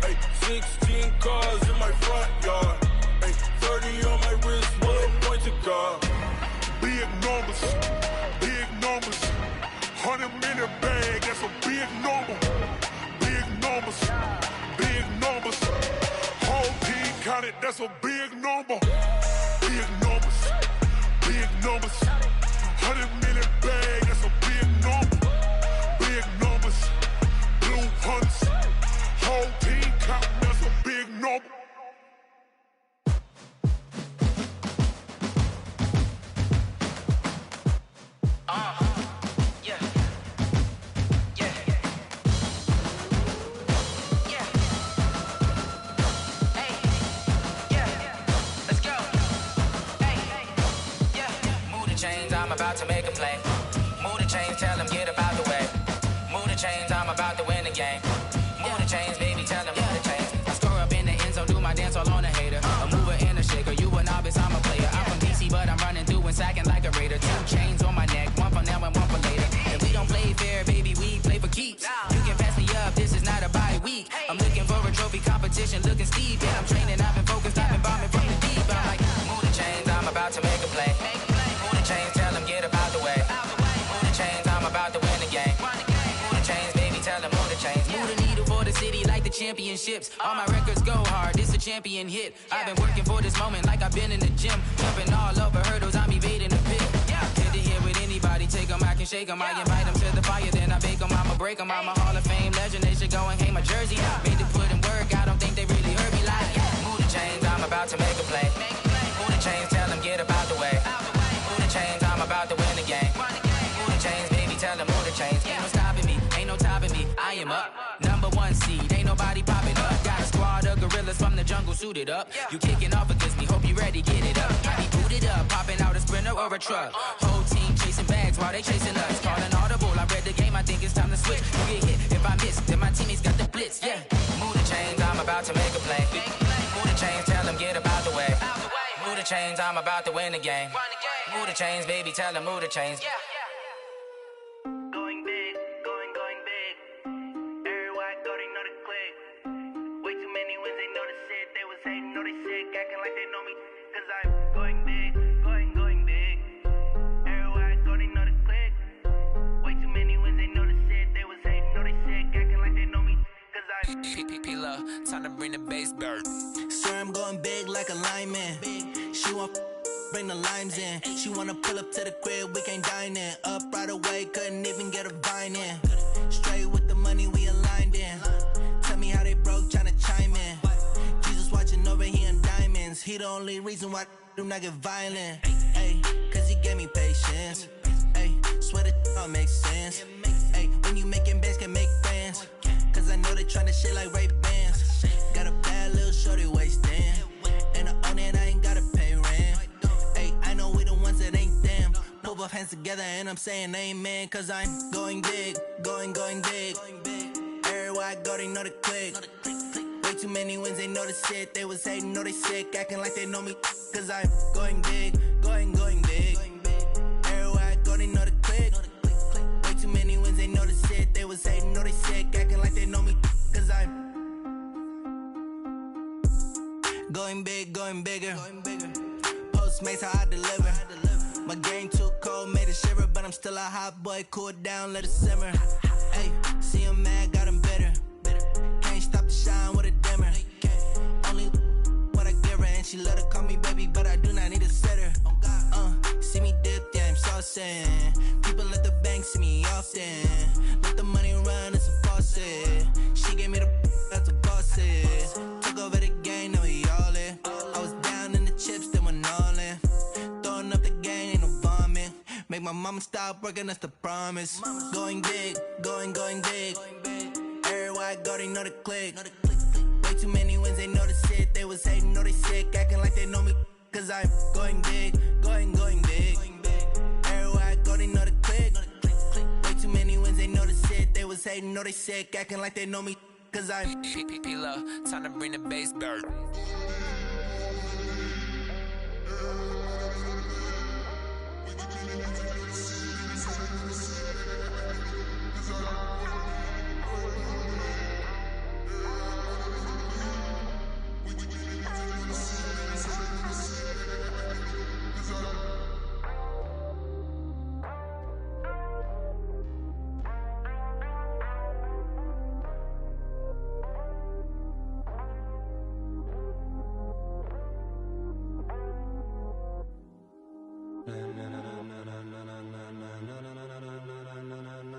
Hey, 16 cars in my front yard. Hey, 30 on my wrist, bullet points of God. Big numbers, 100-minute bag, that's a big number. Big numbers, whole team counted, that's a big number. Big numbers, 100-minute bag, that's a big number. Big numbers, blue hunts, whole team counting, that's a big number. I'm about to make a play. Move the chains, tell them get up out the way. Move the chains, I'm about to win the game. Move the chains, baby, tell them move the chains. I score up in the end zone, do my dance all on a hater. A mover and a shaker, you a novice, I'm a player. I'm from DC, but I'm running through and sacking like a raider. 2 chains on my neck, one for now and one for later. And we don't play fair, baby, we play for keeps. You can pass me up, this is not a bye week. I'm looking for a trophy competition, looking steep. And I'm training, I've been focused, I've been bombing from the deep. I'm like, move the chains, I'm about to make a play. Move the chains, tell them get up out the way. Move the chains, I'm about to win the game. Move the chains, baby, tell them move the chains. Move the needle for the city like the championships. All my records go hard, this a champion hit. I've been working for this moment like I've been in the gym. Jumping all over hurdles, I'm evading the pit. Hit it here with anybody, take them, I can shake them. I invite them to the fire, then I bake them, I'ma break them. I'm a Hall of Fame legend, they should go and hang my jersey. Made to put in work, I don't think they really heard me like. Move the chains, I'm about to make a play. Move the chains, tell them get up out the way. Move the chains, I'm about to win the game. Move the chains, baby, tell them move the chains. Ain't no stopping me, ain't no topping me, I am up. Number 1 seed, ain't nobody popping up. Got a squad of gorillas from the jungle suited up. You kicking off against me, hope you ready, get it up. I be booted up, popping out a Sprinter or a truck. Whole team chasing bags while they chasing us. Calling audible, I read the game, I think it's time to switch. quick. You get hit if I miss, then my teammates got the blitz, yeah. Move the chains, I'm about to make a play. Move the chains, tell them get about the way. Move the chains, I'm about to win the game. Move the chains, baby, tell them move the chains. Going big, going big. Everywhere I go, they know the click. Way too many wins, they know the shit. They was hating, know they sick, acting like they know me. Cause I'm going big, going big. Everywhere I go, they know the click. Way too many wins, they know the shit. They was hating, know they sick, acting like they know me. Cause I'm P-P-P-Love, time to bring the bass bird. swear I'm going big like a lineman. She want bring the limes in. She wanna pull up to the crib, we can't dine in. Up right away, couldn't even get a vine in. Straight with the money we aligned in. Tell me how they broke, tryna chime in. Jesus watching over here in diamonds. He the only reason why I do not get violent. Ay, cause he gave me patience. Ay, swear that all makes sense. Ay, when you making bands, can make friends. Cause I know they tryna shit like Ray-Bans. Got a bad little shorty wasting. And I own it, I ain't gotta pay rent. Ay, I know we the ones that ain't them. Put both hands together and I'm saying amen. Cause I'm going big, going big. Everywhere I go, they know the click. Way too many wins, they know the shit. They was hating, know they sick, acting like they know me. Cause I'm going big, going big. Everywhere I go, they know the click. Way too many wins, they know the shit. They was hating, know they sick, acting like they know me. Cause I'm going big, going bigger. Postmates how I deliver. My game too cold, made it shiver, but I'm still a hot boy. Cool it down, let it simmer. Hey, see him mad, got him bitter. Can't stop the shine with a dimmer. Only what I give her, and she let her call me baby, but I do not need a sitter. See me dip, yeah, I'm saucing. People at the bank see me often. Let the money run, it's a faucet. She gave me the that's a bosses. Took over the game, now we all in. I was down in the chips, then went all in. Throwing up the gang, ain't no vomit. Make my mama stop working, that's the promise. Going big, going big. Everywhere I go, they know the click. Way too many wins, they know the shit. They was hating, know they sick, acting like they know me. Cause I'm going big, going big. Everywhere I go, they know the click. Way too many wins, they know the shit. They was hating, know they sick, acting like they know me. Cause I'm P-P-P-Love, time to bring the bass bird.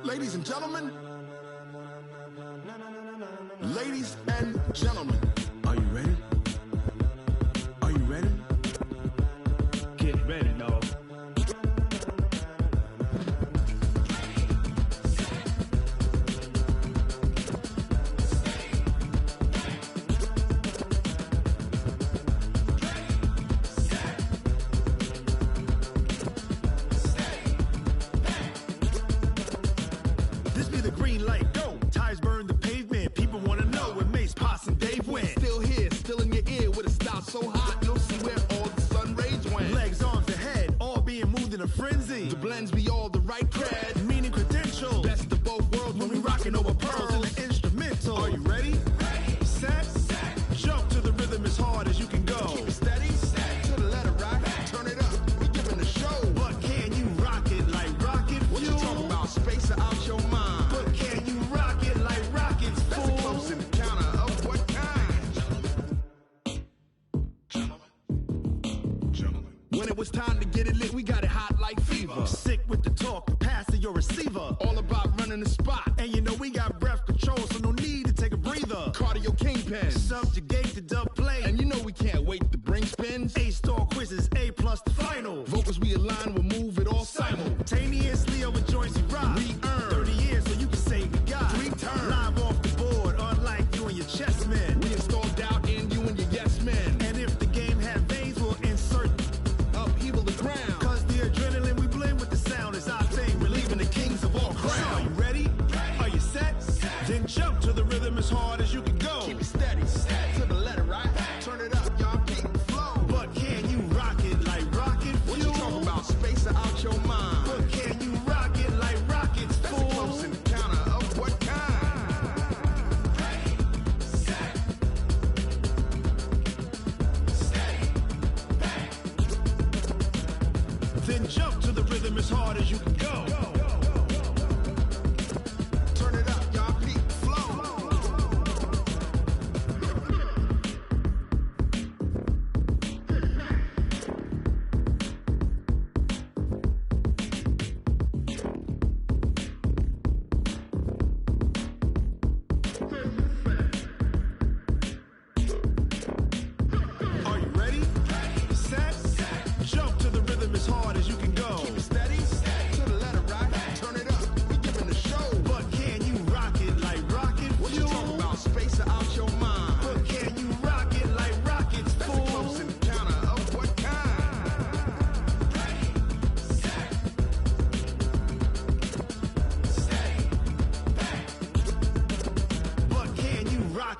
Ladies and gentlemen, are you ready? Are you ready? Get ready, dog. This be the green light, go. Tires burn the pavement. People wanna know where Mace, Potts, and Dave went. Still here, still in your ear with a style so hot, you'll see where all the sun rays went. Legs, arms, and head, all being moved in a frenzy. The blends be all the right cred, meaning credentials. Best of both worlds when we rockin' over pearls in the instrumental. Are you ready? Ready. Set. Jump to the rhythm as hard as you can go. Keep it steady. To the letter rock. Turn it up. We giving the show. But can you rock it like rocket fuel? What you talking about? Space out your mind. But can you rock it like rockets, fool? That's a close encounter of what kind? Gentlemen. When it was time to get it lit, we got it hot like fever. Sick with the talk, pass to your receiver. All about running the spot. And you know we got breath control, so no need to take a breather. Cardio kingpin, subjugate the dub play. And you know we can't wait to bring spins. A-star quizzes, A+ the final. Vocals we align, we'll move it all simultaneously over joints we rock. We earn 30 years so you can say we got 3 turns. Live off the board, unlike you and your chess men. We install doubt in you and your yes men. And if the game had veins, we'll insert upheaval the ground. Cause the adrenaline we blend with the sound is our thing, relieving the kings of all crowns. So are you ready? Are you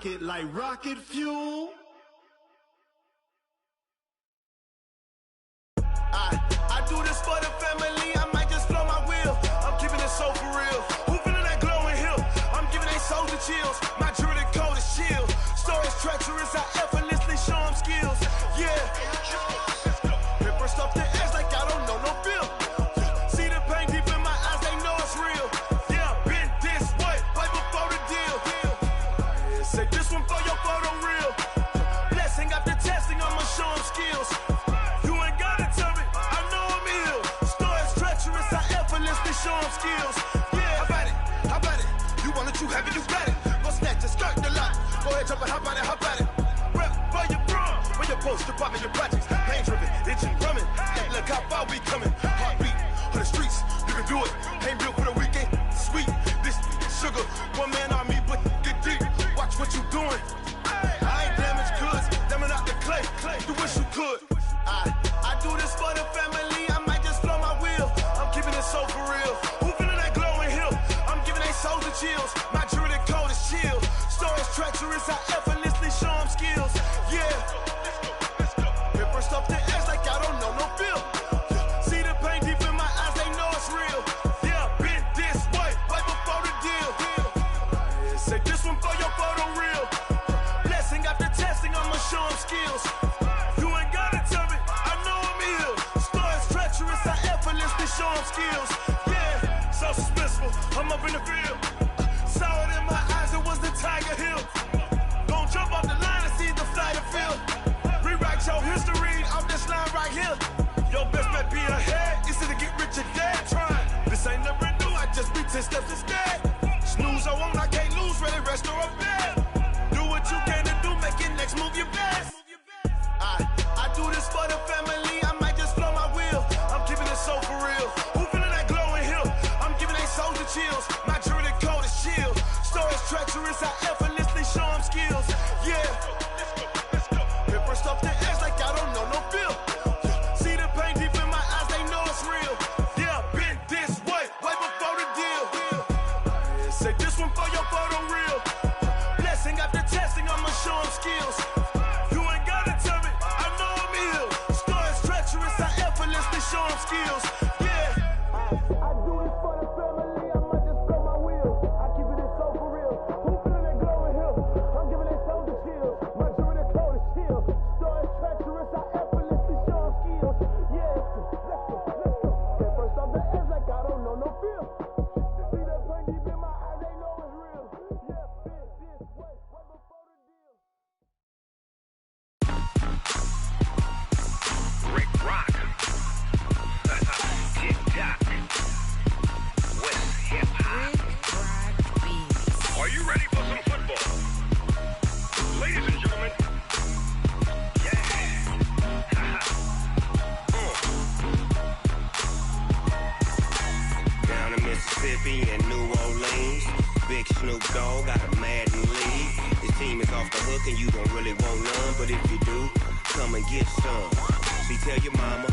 rocket like rocket fuel. I do this for the family, I might just blow my wheel. I'm keeping it so for real. Who feeling that glowing hill? I'm giving they soldier chills. My jewelry cold as shield. Stories treacherous, I effortlessly show them skills. Yeah. Paper stuff the edge like I don't know no feel. See the pain deep in my eyes, they know it's real. Yeah, been this way, right before the deal. Say this one for your photo reel. Blessing after testing, I'ma show them skills. You ain't gotta tell me, I know I'm ill. Stories treacherous, I effortlessly show them skills. Yeah, how about it? How about it? You want it, you have it, you got it. Go snatch it, skirt the lot. Go ahead, jump it, how about it? How about it? Rep for your bro, when your post, you're popping your projects. Pain driven, itching, drumming. Hey, look how far we coming. Heartbeat for the streets, you can do it. Ain't built for the weekend. Sweet, this sugar, one man army, but get deep. Watch what you doing. I ain't damaged goods, damn it out the clay. You wish you could. I do this for the family, I might just blow my wheel. I'm keeping it so for real. Who feeling that glowing hill? I'm giving they soldier chills. My jewelry cold as shield. Stories treacherous, I effortlessly show them skills. Yeah. Paper stuff the edge like I don't know no feel. See the pain deep in my eyes, they know it's real. Yeah, been this way, right before the deal. Say this one for your photo reel. Blessing after testing, I'ma show them skills. You ain't gotta tell me, I know I'm ill. Stories treacherous, I effortlessly show them skills. Yeah, so suspenseful, I'm up in the field. Saw it in my eyes, it was the Tiger Hill. Gon' jump off the line and see the flight of field. Rewrite your history off this line right here. Your best bet be ahead, easy to get rich or dead trying. This ain't never new, I just be 10 steps instead. Snooze I won't, I can't lose, ready, rest or a bed. Do what you can to do, make your next move your best. I do this for the family, I might just blow my wheel. I'm keeping it so for real. Who feeling that glowing hill? I'm giving they soldier chills. My jewelry cold as shield. Stories treacherous, I effortlessly show them skills. Yeah. Paper stuff the edge like I don't know no feel. See the pain deep in my eyes, they know it's real. Yeah, been this way, right before the deal. Say this one for your photo reel. Blessing after testing, I'ma show them skills. You ain't gotta tell me, I know I'm ill. Stories treacherous, I effortlessly show them skills. Yeah. I do this for the family, I might just blow my wheel. I keep it so for real. Who feeling that glowing hill? I'm giving it soldier chills. My jewelry cold as shield. Stories treacherous, I effortlessly show them skills. Yeah. Let's go. Get first off the edge like I don't know no feel. See that pain deep in my eyes, they know it's real. Yeah, been this way, right before the deal. Rick Rock. TikTok. West Hip Hop. Are you ready for some football? Ladies and gentlemen. Yeah. Down in Mississippi and New Orleans, Big Snoop Dogg got a Madden league. His team is off the hook and you don't really want none, but if you do, come and get some. See, tell your mama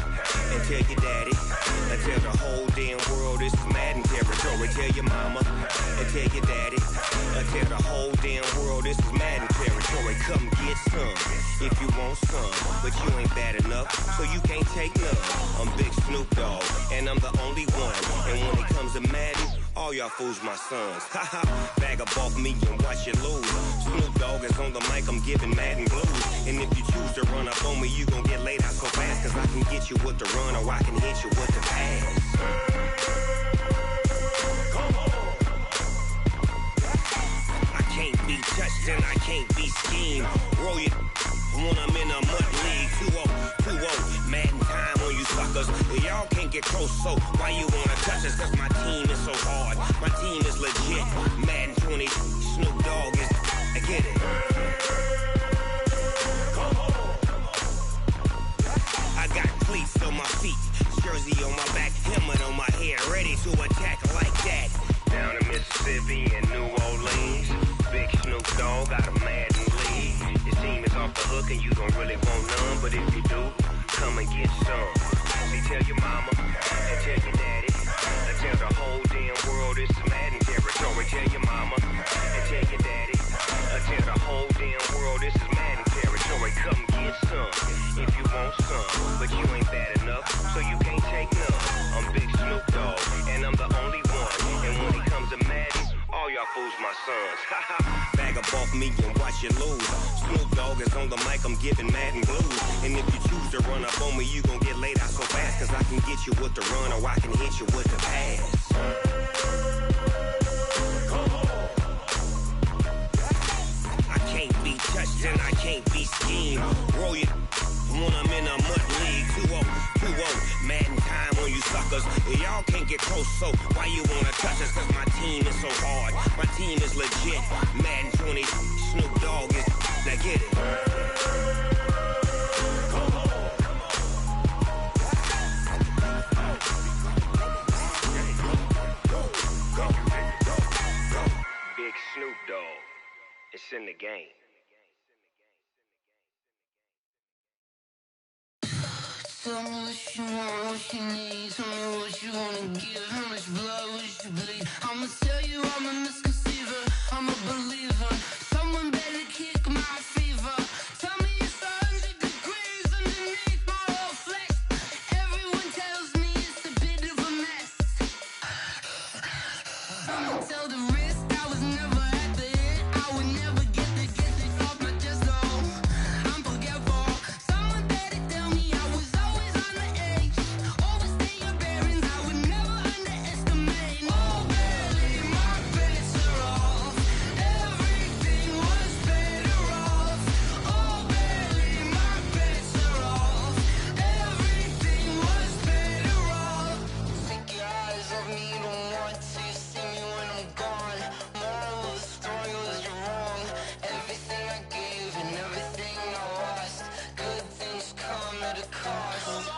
and tell your daddy and tell the whole damn world this is Madden territory. Tell your mama and tell your daddy and tell the whole damn world this is Madden territory. Come get some if you want some, but you ain't bad enough, so you can't take none. I'm Big Snoop Dogg and I'm the only one. And when it comes to Madden, all y'all fools my sons. Haha, bag up off me and watch you lose. Snoop Dogg is on the mic, I'm giving Madden blues. And if you choose to run up on me, you gon' get laid out so fast. Cause I can get you with the run or I can hit you with the pass. Come on. I can't be touched and I can't be schemed. Roll it when I'm in a mud league. 2-0, Madden time on you suckers. Y'all can't get close, so why you wanna touch us? Cause my team is so hard, my team is legit. Madden 20, Snoop Dogg is, I get it. Come on. I got cleats on my feet, jersey on my back, helmet on my head, ready to attack like that. Down in Mississippi and New Orleans, Big Snoop Dogg got a Madden league. His team is off the hook and you don't really want none, but if you do, come and get some. See, tell your mama and tell your daddy and tell the whole damn world this is Madden territory. Tell your mama and tell your daddy and tell the whole get some if you want some, but you ain't bad enough, so you can't take none. I'm Big Snoop Dogg, and I'm the only one. And when it comes to Madden, all y'all fools my sons. Bag up off me and watch you lose. Snoop Dogg is on the mic, I'm giving Madden blues. And if you choose to run up on me, you gon' get laid out so fast, cause I can get you with the run or I can hit you with the pass. I can't be touched and I can't be schemed. Roll you when I'm in a mud league. 2-0, Madden time on you suckers. Y'all can't get close, so why you wanna touch us? Cause my team is so hard, my team is legit. Madden 20, Snoop Dogg is, now get it. Big Snoop Dogg, it's in the game. Tell me what you want, what you need. Tell me what you wanna give. How much blood would you bleed? I'ma tell you I'm a misconceiver. I'm a believer. Someone better kick my fever. Tell me it's 100 degrees underneath my whole flesh. Everyone tells me it's a bit of a mess. I'ma tell the risk I was never at the end. I would never get it off my chest though. I'm forgetful. Someone better tell me I was always on the edge. Overstay your bearings, I would never underestimate. Oh baby, my bets are off. Everything was better off. Oh baby, my bets are off. Everything was better off. Take your eyes off me, you don't want to see me when I'm gone. Moral of the story was you're wrong. Everything I gave and everything I lost. Good things come at a cost.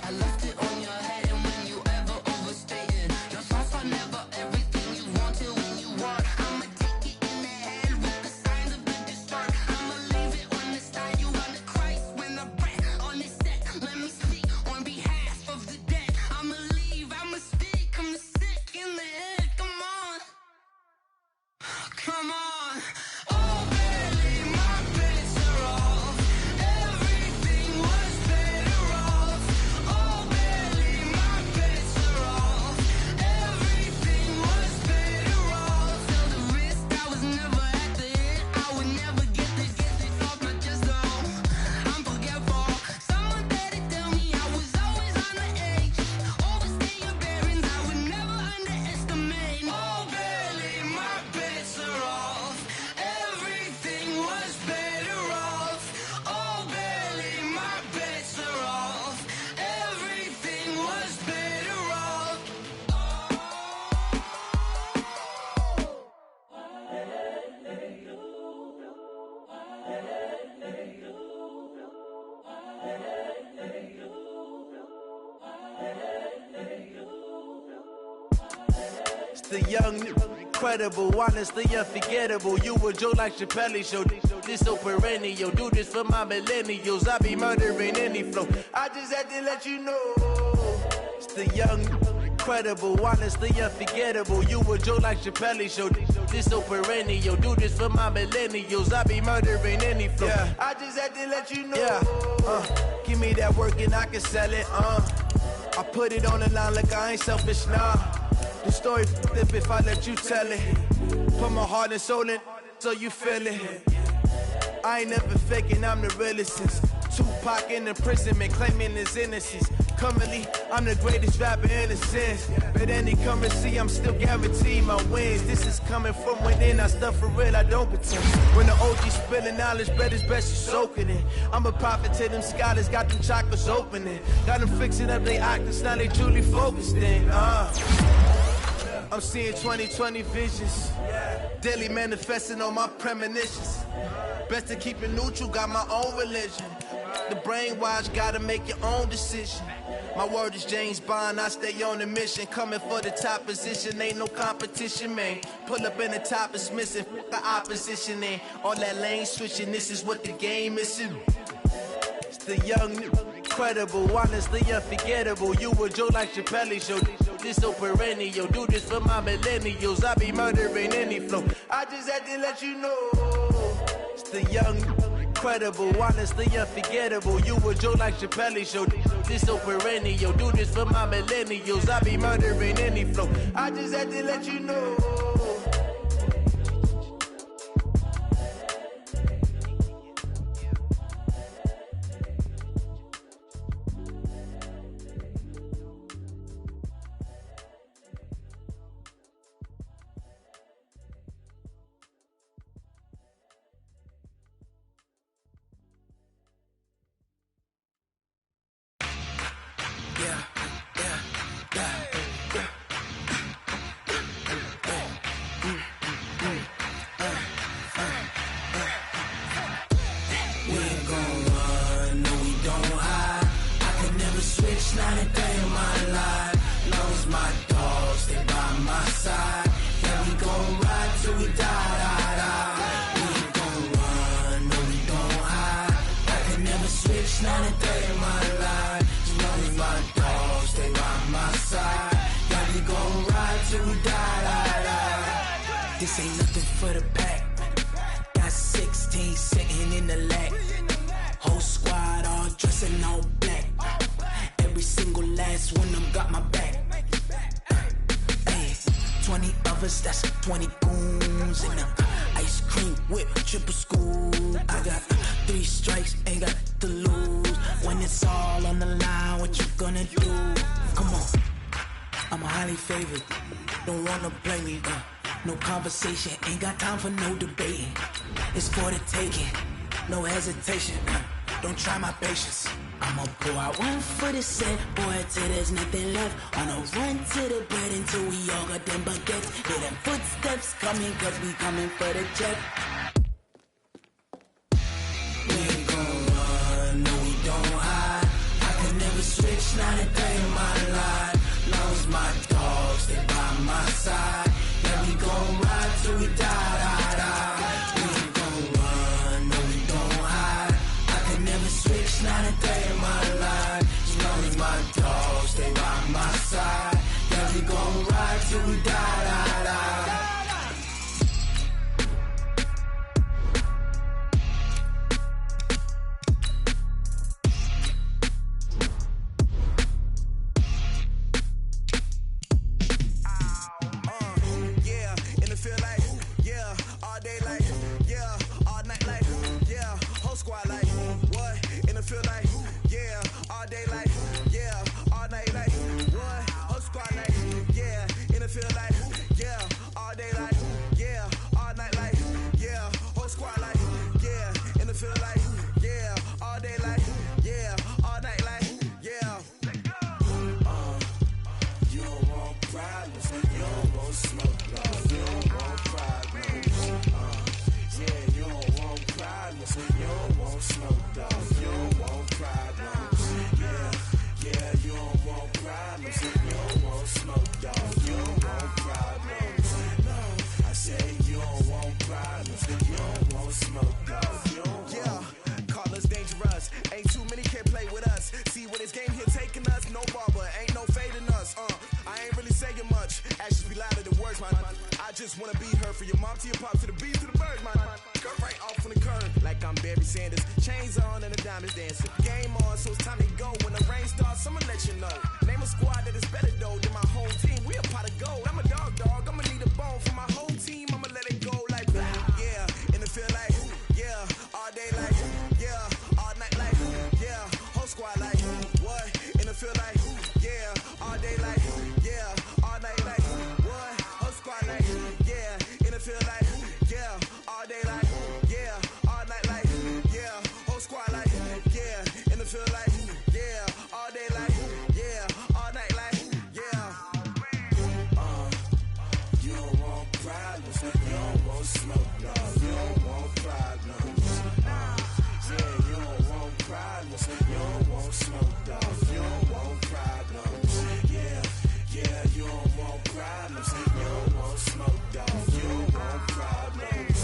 I left it on your head, and when you ever overstated your thoughts are never everything you wanted when you want. I'ma take it in the head with the signs of the distort. I'ma leave it on the side. You on the Christ when the breath on the set. Let me speak on behalf of the dead. I'ma leave, I'ma speak. I'm sick in the head. Come on, come on. Oh baby, my bets are off. Everything was better off. Oh baby, my bets are off. Everything was better off. Tell the risk I was never at the end. I would never get it off my chest though. I'm forgetful. Someone better tell me I was always on the edge. Overstay your bearings, I would never underestimate. Oh baby, my bets are off. Everything was better off. Oh baby, my bets are off. Everything was better off. It's the young, incredible, honestly unforgettable. You a joke like Chappelle show. This so perennial. Do this for my millennials. I be murdering any flow. I just had to let you know. It's the young, incredible, honestly unforgettable. You a joke like Chappelle show. This so perennial. Do this for my millennials. I be murdering any flow. Yeah. I just had to let you know. Yeah. Give me that work and I can sell it. I put it on the line like I ain't selfish, nah. The story flip if I let you tell it. Put my heart and soul in so you feel it. I ain't never faking, I'm the realest since Tupac in imprisonment, claiming his innocence. Currently, I'm the greatest rapper in a sense. But any currency, I'm still guaranteed my wins. This is coming from within, I stuff for real, I don't pretend. When the OG spilling knowledge, bet it's best you soak it in. I'm a prophet to them scholars, got them chakras opening. Got them fixing up they octaves, now they truly focused in. I'm seeing 2020 visions, daily manifesting on my premonitions. Best to keep it neutral, got my own religion. The brainwash, gotta make your own decision. My word is James Bond, I stay on a mission. Coming for the top position, ain't no competition, man. Pull up in the top, it's missing, fuck the opposition, and all that lane switching, this is what the game is. It's the young, incredible, honestly unforgettable. You a joke like Chappelle show. This so perennial. Do this for my millennials. I be murdering any flow. I just had to let you know. It's the young, incredible, honestly unforgettable. You a joke like Chappelle Show. This so perennial. Do this for my millennials. I be murdering any flow. I just had to let you know. This ain't nothing for the pack. Got 16 sitting in the lap. Whole squad all dressing all black. Every single last one of them got my back. Hey, 20 of us, that's 20 goons. And the ice cream whip, triple scoop. I got 3 strikes, ain't got to lose. When it's all on the line, what you gonna do? Come on, I'm a highly favored. Don't wanna play me, no conversation, ain't got time for no debating. It's for the taking, no hesitation. Don't try my patience. I'ma pour out one for the set, boy, till there's nothing left. On a run to the bread until we all got them baguettes. Hear them footsteps coming, cause we coming for the check. We ain't gon' run, no we don't hide. I can never switch, not a day in my life. Long as my dogs stay by my side. Yeah, we gon' ride till we die. We ain't gon' run, no we don't hide. I can never switch, not a day in my life. As long as my dogs stay by my side. Yeah, we gon' ride till we die. Just wanna be her for your mom to your pop to the beat to the birds, man. Cut right off on the curb like I'm Barry Sanders. Chains on and the diamonds dancing. Game on, so it's time to go. When the rain starts, I'ma let you know. Name a squad that is better though than my whole team. We a pot of gold. I'm a dog. I'ma need a bone for my whole team. I'ma let it go like yeah. And it feel like yeah. All day like yeah. All night like yeah. Whole squad like what? And it feel like yeah. All day like yeah. All night like what? Whole squad like yeah. And it feel like yeah. All day like yeah. All night like yeah. Whole squad like yeah. And it feel like yeah. All day like yeah. All night like yeah. You don't want problems. You don't want smoke, no. You don't want problems. Yeah, you don't want problems. You don't want smoke, dog. You don't want problems. Yeah, you don't want problems. You don't want smoke, dog. You don't want problems.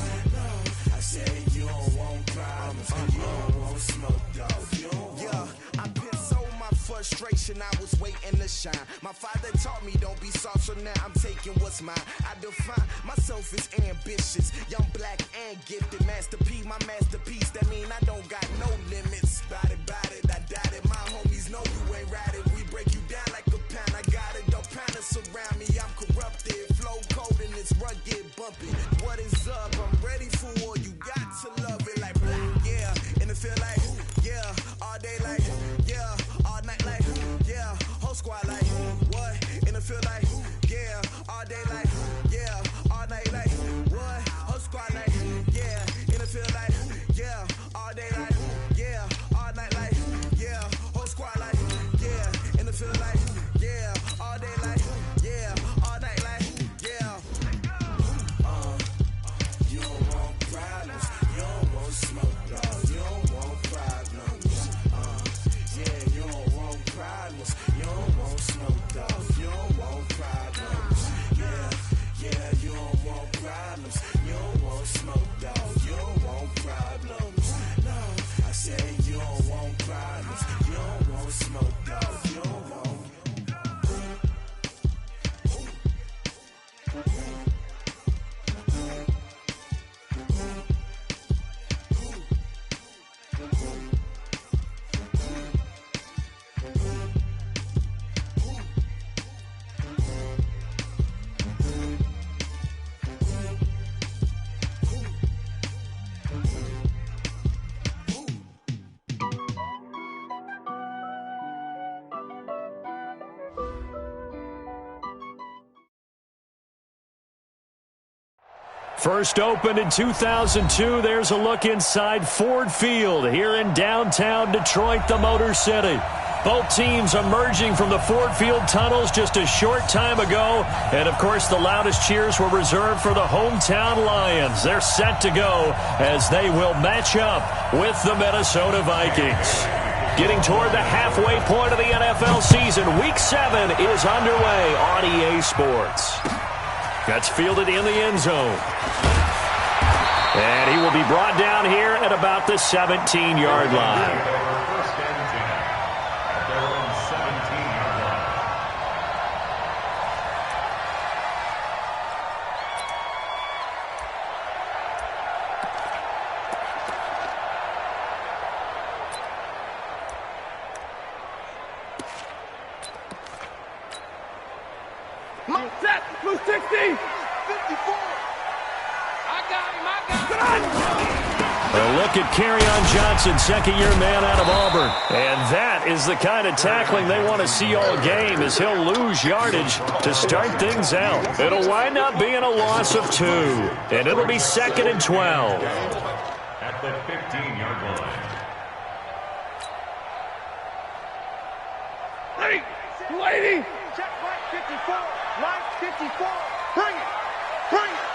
My father taught me don't be soft, so now I'm taking what's mine. I define myself as ambitious, young, black, and gifted. Master P, my masterpiece. That mean I don't got no limits. Bout it, I doubt it. My homies know you ain't ratted. We break you down like a pound. I got it, don't pound us around me. I'm corrupted, flow cold and it's rugged, bumpy. What is up? I'm ready for war. You got to love it like yeah, and it feel like yeah, all day like yeah, all night like yeah, whole squad like what? And it feel like yeah, all day like yeah, all night like what? Whole squad like yeah, and it feel like yeah, all day like yeah, all night like yeah, whole squad like yeah, and it feel like yeah, all day like yeah, all night like yeah. You don't want problems, you don't want smoke, dog. You don't want problems. Yeah, you don't want problems, you don't want smoke, dog. You don't want problems. Yeah, you don't want problems, you don't want smoke, dog. You don't want problems. No, I said you don't want problems, you don't want smoke, dog. You don't want. First opened in 2002, there's a look inside Ford Field here in downtown Detroit, the Motor City. Both teams emerging from the Ford Field tunnels just a short time ago. And, of course, the loudest cheers were reserved for the hometown Lions. They're set to go as they will match up with the Minnesota Vikings. Getting toward the halfway point of the NFL season, Week 7 is underway on EA Sports. That's fielded in the end zone. And he will be brought down here at about the 17-yard line. Blue 60! 54! I got him! A look at Kerryon Johnson, second-year man out of Auburn. And that is the kind of tackling they want to see all game, as he'll lose yardage to start things out. It'll wind up being a loss of 2, and it'll be 2nd and 12. At the 15-yard line. Lady! Check right 54! Right 54! Bring it! Bring it!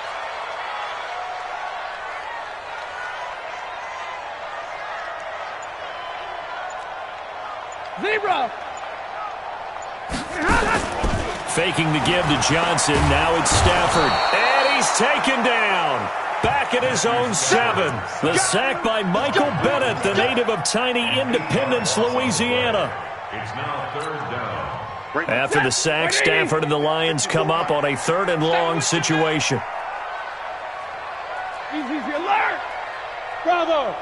Zebra! Faking the give to Johnson. Now it's Stafford. And he's taken down. Back at his own 7. The sack by Michael Bennett, the native of tiny Independence, Louisiana. It's now 3rd down. After the sack, Stafford and the Lions come up on a 3rd and long situation. Easy, alert! Bravo!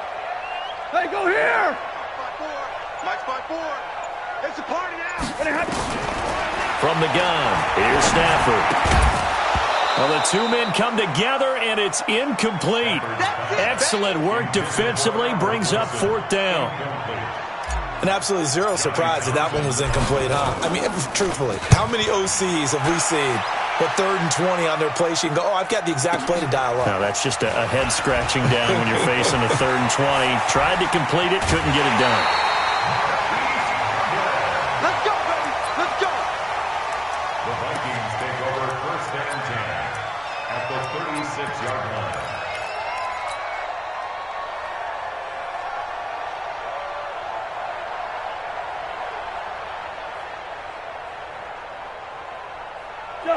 Hey, go here! Mike's by 4. It's a party now. From the gun, here's Stafford. Well, the two men come together, and it's incomplete. Excellent work defensively, brings up 4th down. And absolutely zero surprise that one was incomplete, huh? I mean, truthfully, how many OCs have we seen with 3rd and 20 on their play sheet and go, oh, I've got the exact play to dial up? No, that's just a head scratching down when you're facing a 3rd and 20. Tried to complete it, couldn't get it done. Let's go, baby! Let's go! The Vikings take over 1st and 10 at the 36-yard line.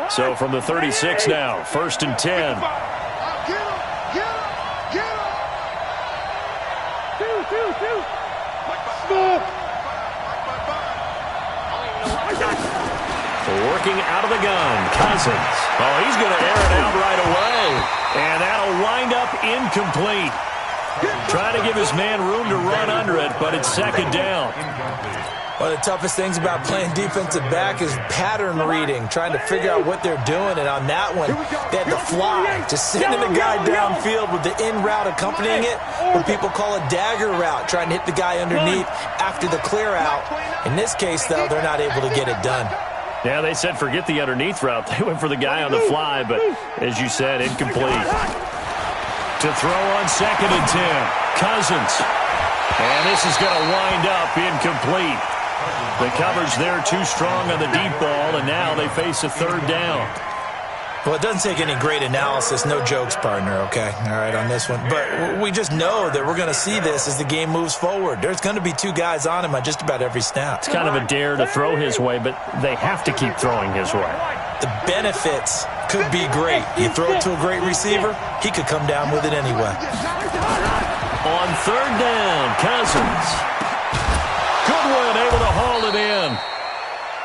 So from the 36 now, 1st and 10. Get him! Get him! Two! Smoke! Working out of the gun, Cousins. Oh, he's going to air it out right away. And that'll wind up incomplete. Trying to give his man room to run under it, but it's second down. One of the toughest things about playing defensive back is pattern reading, trying to figure out what they're doing. And on that one, they had to fly, just sending the guy downfield with the in route accompanying it, what people call a dagger route, trying to hit the guy underneath after the clear out. In this case, though, they're not able to get it done. Yeah, they said forget the underneath route. They went for the guy on the fly, but as you said, incomplete. To throw on 2nd and 10, Cousins. And this is going to wind up incomplete. The coverage there too strong on the deep ball, and now they face a 3rd down. Well, it doesn't take any great analysis. No jokes, partner, okay? All right, on this one. But we just know that we're going to see this as the game moves forward. There's going to be 2 guys on him on just about every snap. It's kind of a dare to throw his way, but they have to keep throwing his way. The benefits could be great. You throw it to a great receiver, he could come down with it anyway. On 3rd down, Cousins. Goodwin able to haul it in.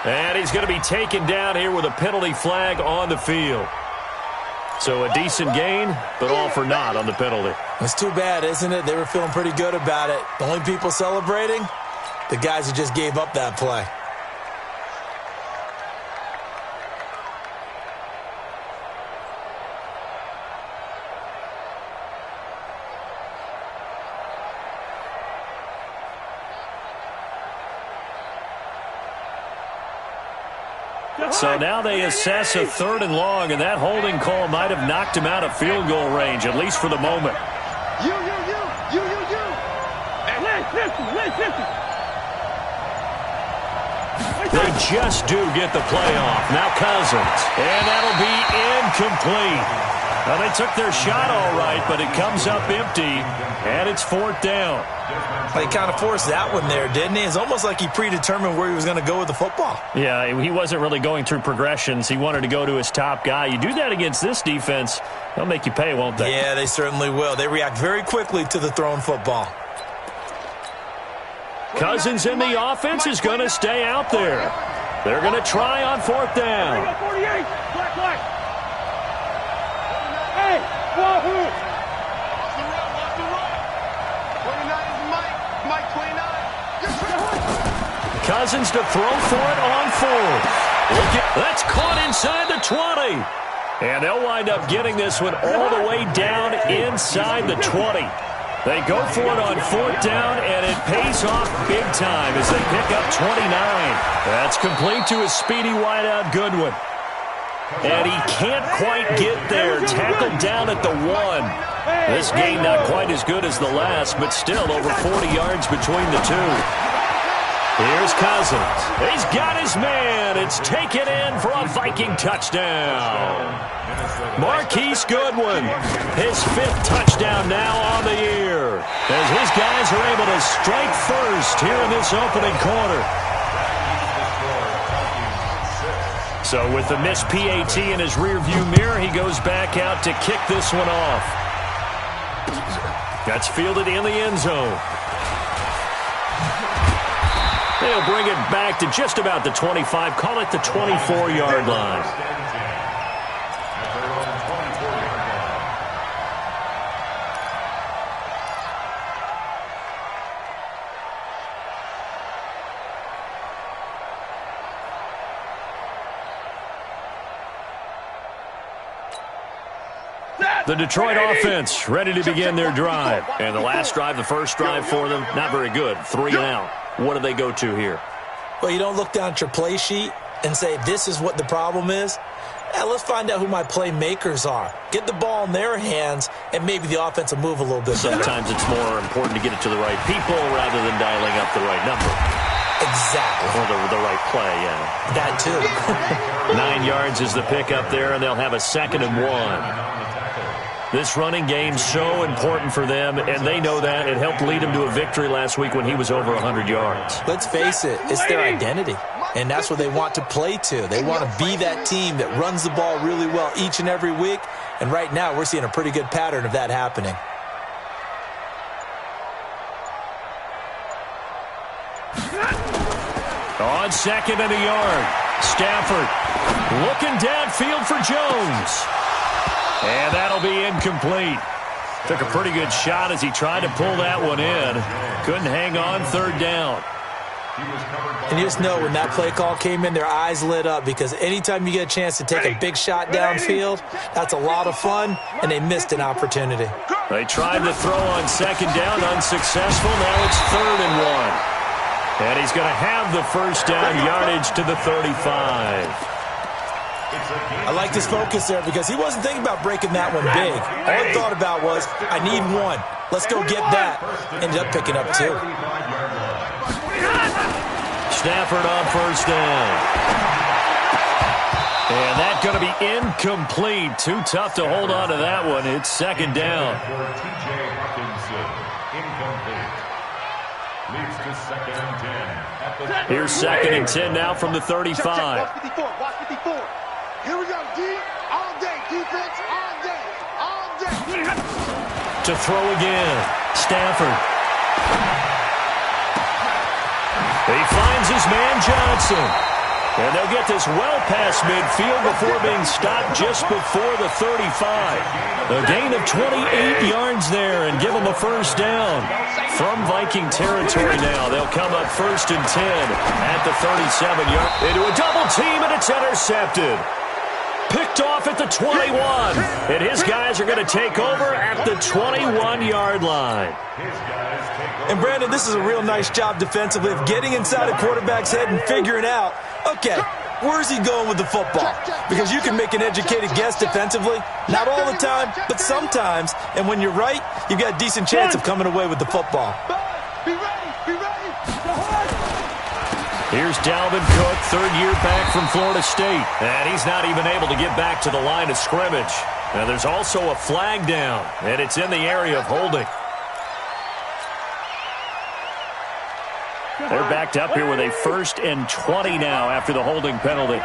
And he's going to be taken down here with a penalty flag on the field. So a decent gain, but all for naught on the penalty. It's too bad, isn't it? They were feeling pretty good about it. The only people celebrating, the guys who just gave up that play. So now they assess a 3rd and long, and that holding call might have knocked him out of field goal range, at least for the moment. You. Hey, listen. They just do get the play off. Now Cousins. And that'll be incomplete. Well, they took their shot all right, but it comes up empty, and it's 4th down. He kind of forced that one there, didn't he? It's almost like he predetermined where he was going to go with the football. Yeah, he wasn't really going through progressions. He wanted to go to his top guy. You do that against this defense, they'll make you pay, won't they? Yeah, they certainly will. They react very quickly to the thrown football. Cousins in the offense is going to stay out there. They're going to try on 4th down. 48, black. Hey, Wahoo! Cousins to throw for it on 4th. That's caught inside the 20. And they'll wind up getting this one all the way down inside the 20. They go for it on 4th down, and it pays off big time as they pick up 29. That's complete to a speedy wideout Goodwin. And he can't quite get there. Tackled down at the 1. This gain not quite as good as the last, but still over 40 yards between the 2. Here's Cousins. He's got his man. It's taken in for a Viking touchdown. Marquise Goodwin, his 5th touchdown now on the year, as his guys are able to strike first here in this opening quarter. So with the missed PAT in his rearview mirror, he goes back out to kick this one off. That's fielded in the end zone. They'll bring it back to just about the 25, call it the 24-yard line. The Detroit offense ready to begin their drive. And the last drive, the first drive for them, not very good. 3 and out. What do they go to here? Well, you don't look down at your play sheet and say, this is what the problem is. Yeah, let's find out who my playmakers are. Get the ball in their hands, and maybe the offense will move a little bit better. Sometimes it's more important to get it to the right people rather than dialing up the right number. Exactly. Or the right play, yeah. That too. 9 yards is the pickup there, and they'll have a 2nd and 1. This running game's so important for them, and they know that. It helped lead them to a victory last week when he was over 100 yards. Let's face it, it's their identity, and that's what they want to play to. They want to be that team that runs the ball really well each and every week, and right now we're seeing a pretty good pattern of that happening. On 2nd and a yard. Stafford looking downfield for Jones. And that'll be incomplete. Took a pretty good shot as he tried to pull that one in. Couldn't hang on third down. And you just know when that play call came in, their eyes lit up because anytime you get a chance to take a big shot downfield, that's a lot of fun, and they missed an opportunity. They tried to throw on second down, unsuccessful. Now it's 3rd and 1. And he's going to have the first down, yardage to the 35. I like his focus there because he wasn't thinking about breaking that one big. All he thought about was, I need one. Let's go get that. Ended up picking up 2. Stafford on first down. And that's going to be incomplete. Too tough to hold on to that one. It's 2nd down. Here's 2nd and 10 now from the 35. Watch 54. Watch 54. Here we go, D. All day. Defense all day. All day. To throw again. Stafford. He finds his man Johnson. And they'll get this well past midfield before being stopped just before the 35. A gain of 28 yards there and give them a first down. From Viking territory now, they'll come up 1st and 10 at the 37-yard. Into a double team, and it's intercepted. Picked off at the 21. And his guys are going to take over at the 21-yard line. And, Brandon, this is a real nice job defensively of getting inside a quarterback's head and figuring out, okay, where's he going with the football? Because you can make an educated guess defensively. Not all the time, but sometimes. And when you're right, you've got a decent chance of coming away with the football. Be ready. Be ready. Here's Dalvin Cook, 3rd year back from Florida State. And he's not even able to get back to the line of scrimmage. Now there's also a flag down, and it's in the area of holding. They're backed up here with a 1st and 20 now after the holding penalty.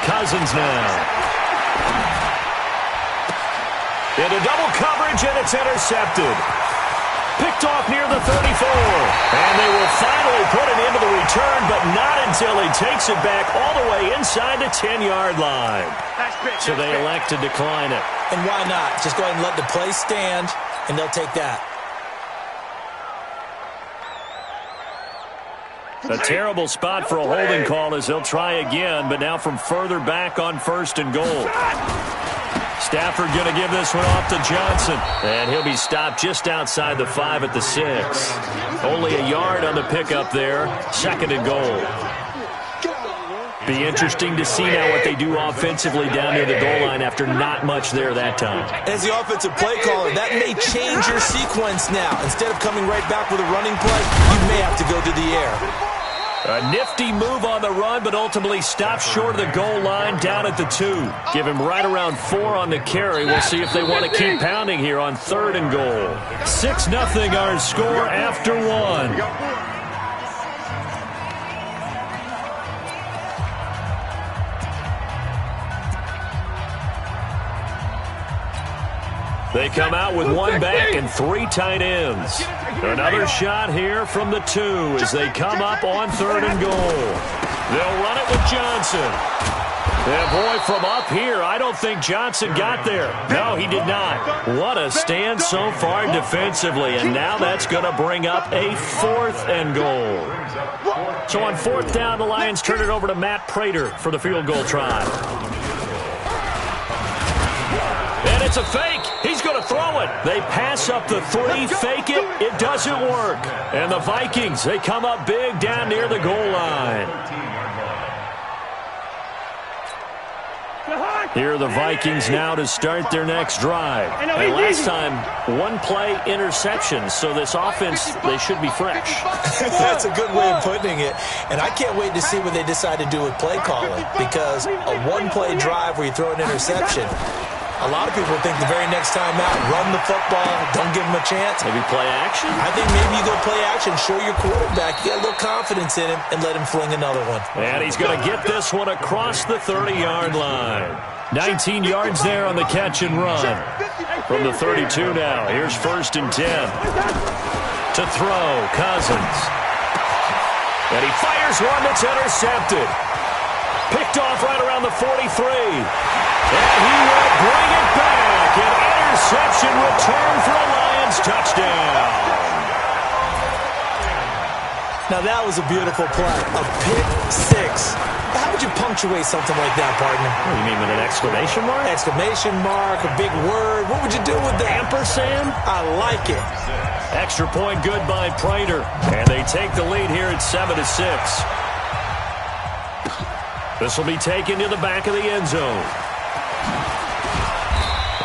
Cousins now. Into double coverage, and it's intercepted. Picked off near the 34. And they will finally put it into the return, but not until he takes it back all the way inside the 10-yard line. So they elect to decline it. And why not? Just go ahead and let the play stand, and they'll take that. A terrible spot for a holding call as they'll try again, but now from further back on 1st and goal. Stafford going to give this one off to Johnson. And he'll be stopped just outside the 5 at the 6. Only a yard on the pickup there. 2nd and goal. Be interesting to see now what they do offensively down near the goal line after not much there that time. As the offensive play caller, that may change your sequence now. Instead of coming right back with a running play, you may have to go to the air. A nifty move on the run, but ultimately stopped short of the goal line down at the 2. Give him right around 4 on the carry. We'll see if they want to keep pounding here on 3rd and goal. 6-0 our score after 1. They come out with 1 back and 3 tight ends. Another shot here from the 2 as they come up on 3rd and goal. They'll run it with Johnson. And boy, from up here, I don't think Johnson got there. No, he did not. What a stand so far defensively, and now that's going to bring up a 4th and goal. So on 4th down, the Lions turn it over to Matt Prater for the field goal try. And it's a fake. He's going to throw it. They pass up the 3, fake it. It doesn't work. And the Vikings, they come up big down near the goal line. Here are the Vikings now to start their next drive. And last time, 1-play interception, so this offense, they should be fresh. That's a good way of putting it. And I can't wait to see what they decide to do with play calling, because a 1-play drive where you throw an interception, a lot of people think the very next time out, run the football, don't give him a chance. Maybe play action? I think maybe you go play action, show your quarterback, you get a little confidence in him, and let him fling another one. And he's going to get this one across the 30-yard line. 19 yards there on the catch and run. From the 32 now, here's 1st and 10. To throw, Cousins. And he fires one that's intercepted. Picked off right around the 43. And he will bring it back. An interception return for a Lions touchdown. Now that was a beautiful play. A pick six. How would you punctuate something like that, partner? What do you mean, with an exclamation mark? Exclamation mark, a big word. What would you do with that? Ampersand? I like it. Extra point good by Prater. And they take the lead here at 7-6. This will be taken to the back of the end zone.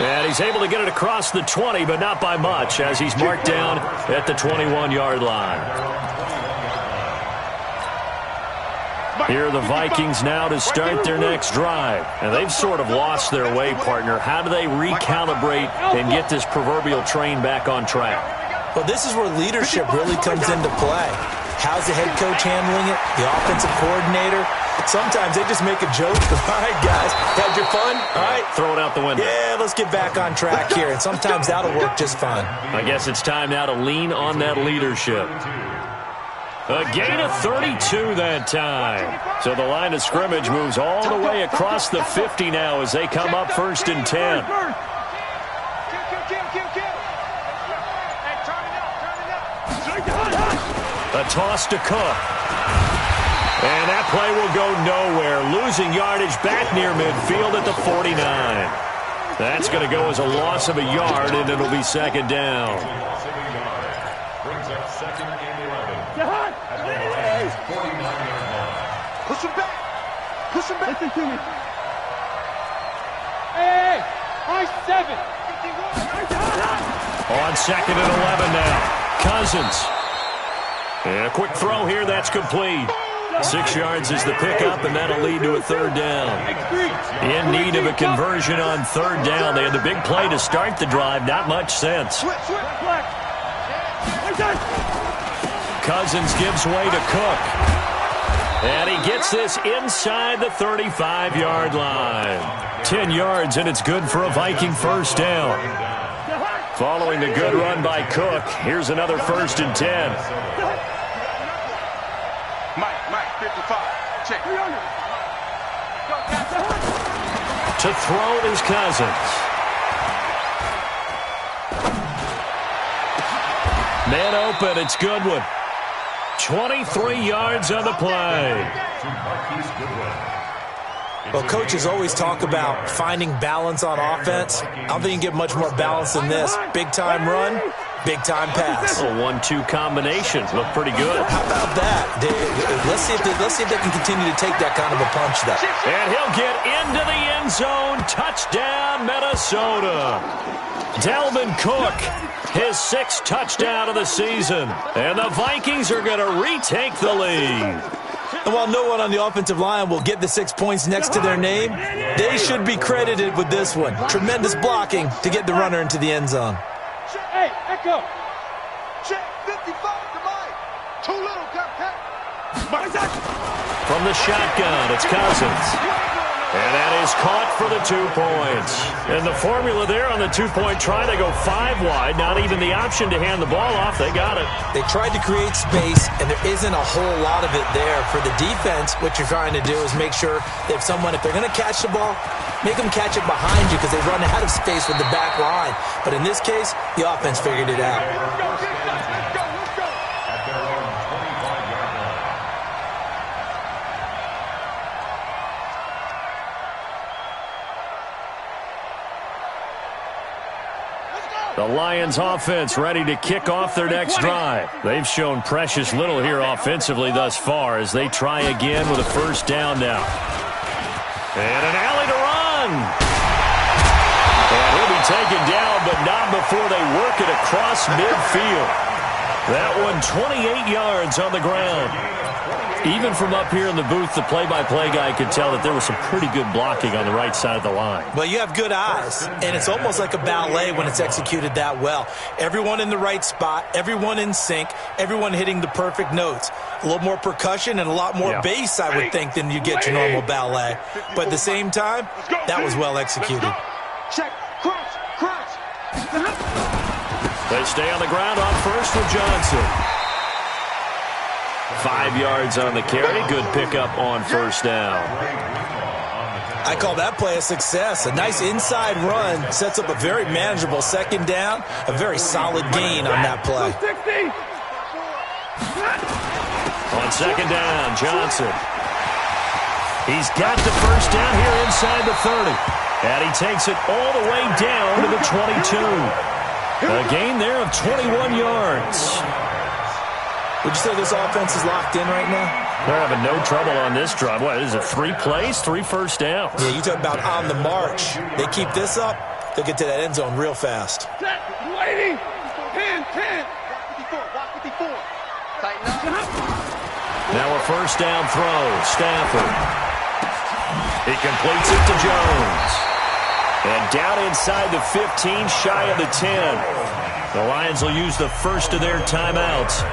And he's able to get it across the 20, but not by much, as he's marked down at the 21-yard line. Here are the Vikings now to start their next drive. And they've sort of lost their way, partner. How do they recalibrate and get this proverbial train back on track? Well, this is where leadership really comes into play. How's the head coach handling it? The offensive coordinator? Sometimes they just make a joke. All right, guys, had your fun? All right. Throw it out the window. Yeah, let's get back on track here. And sometimes that'll work just fine. I guess it's time now to lean on that leadership. A gain of 32 that time. So the line of scrimmage moves all the way across the 50 now as they come up 1st and 10. A toss to Cook. And that play will go nowhere. Losing yardage back near midfield at the 49. That's going to go as a loss of a yard, and it'll be 2nd down. Brings up 2nd and 11. At the Lions' 49-yard line. Push him back. Push him back. Listen to me. Hey, high 7. On 2nd and 11 now. Cousins. And a quick throw here, that's complete. 6 yards is the pickup, and that'll lead to a 3rd down. In need of a conversion on 3rd down. They had the big play to start the drive. Not much sense. Cousins gives way to Cook. And he gets this inside the 35-yard line. 10 yards, and it's good for a Viking 1st down. Following the good run by Cook, here's another 1st and 10. Mike, 55. Check. To throw is Cousins. Man open, it's Goodwin. 23 yards on the play. Well, coaches always talk about finding balance on offense. I don't think you can get much more balance than this. Big-time run, big-time pass. A 1-2 combination. Look pretty good. How about that? Let's see if they can continue to take that kind of a punch, though. And he'll get into the end zone. Touchdown, Minnesota. Dalvin Cook, his 6th touchdown of the season. And the Vikings are going to retake the lead. And while no one on the offensive line will get the 6 points next to their name, they should be credited with this one. Tremendous blocking to get the runner into the end zone. Hey, Echo. Check 55 to Mike. Too little, Captain. From the shotgun, it's Cousins. And that is caught for the 2 points. And the formula there on the 2-point try to go 5 wide. Not even the option to hand the ball off. They got it. They tried to create space, and there isn't a whole lot of it there. For the defense, what you're trying to do is make sure that if they're going to catch the ball, make them catch it behind you because they run out of space with the back line. But in this case, the offense figured it out. The Lions offense ready to kick off their next drive. They've shown precious little here offensively thus far as they try again with a 1st down now. And an alley to run. And he'll be taken down, but not before they work it across midfield. That one 28 yards on the ground. Even from up here in the booth, the play-by-play guy could tell that there was some pretty good blocking on the right side of the line. Well, you have good eyes, and it's almost like a ballet when it's executed that well. Everyone in the right spot, everyone in sync, everyone hitting the perfect notes. A little more percussion and a lot more bass, I would think, than you get your normal ballet. But at the same time, that was well executed. Check. Cross. They stay on the ground on 1st with Johnson. 5 yards on the carry. Good pickup on first down. I call that play a success. A nice inside run sets up a very manageable second down. A very solid gain on that play. On second down, Johnson. He's got the first down here inside the 30. And he takes it all the way down to the 22. A gain there of 21 yards. Would you say this offense is locked in right now? They're having no trouble on this drive. What is it, 3 plays, 3 first downs? Yeah, you talk about on the march. They keep this up, they'll get to that end zone real fast. Waiting. 10. 54. Tighten up. Now a first down throw. Stafford. He completes it to Jones. And down inside the 15, shy of the 10. The Lions will use the first of their timeouts,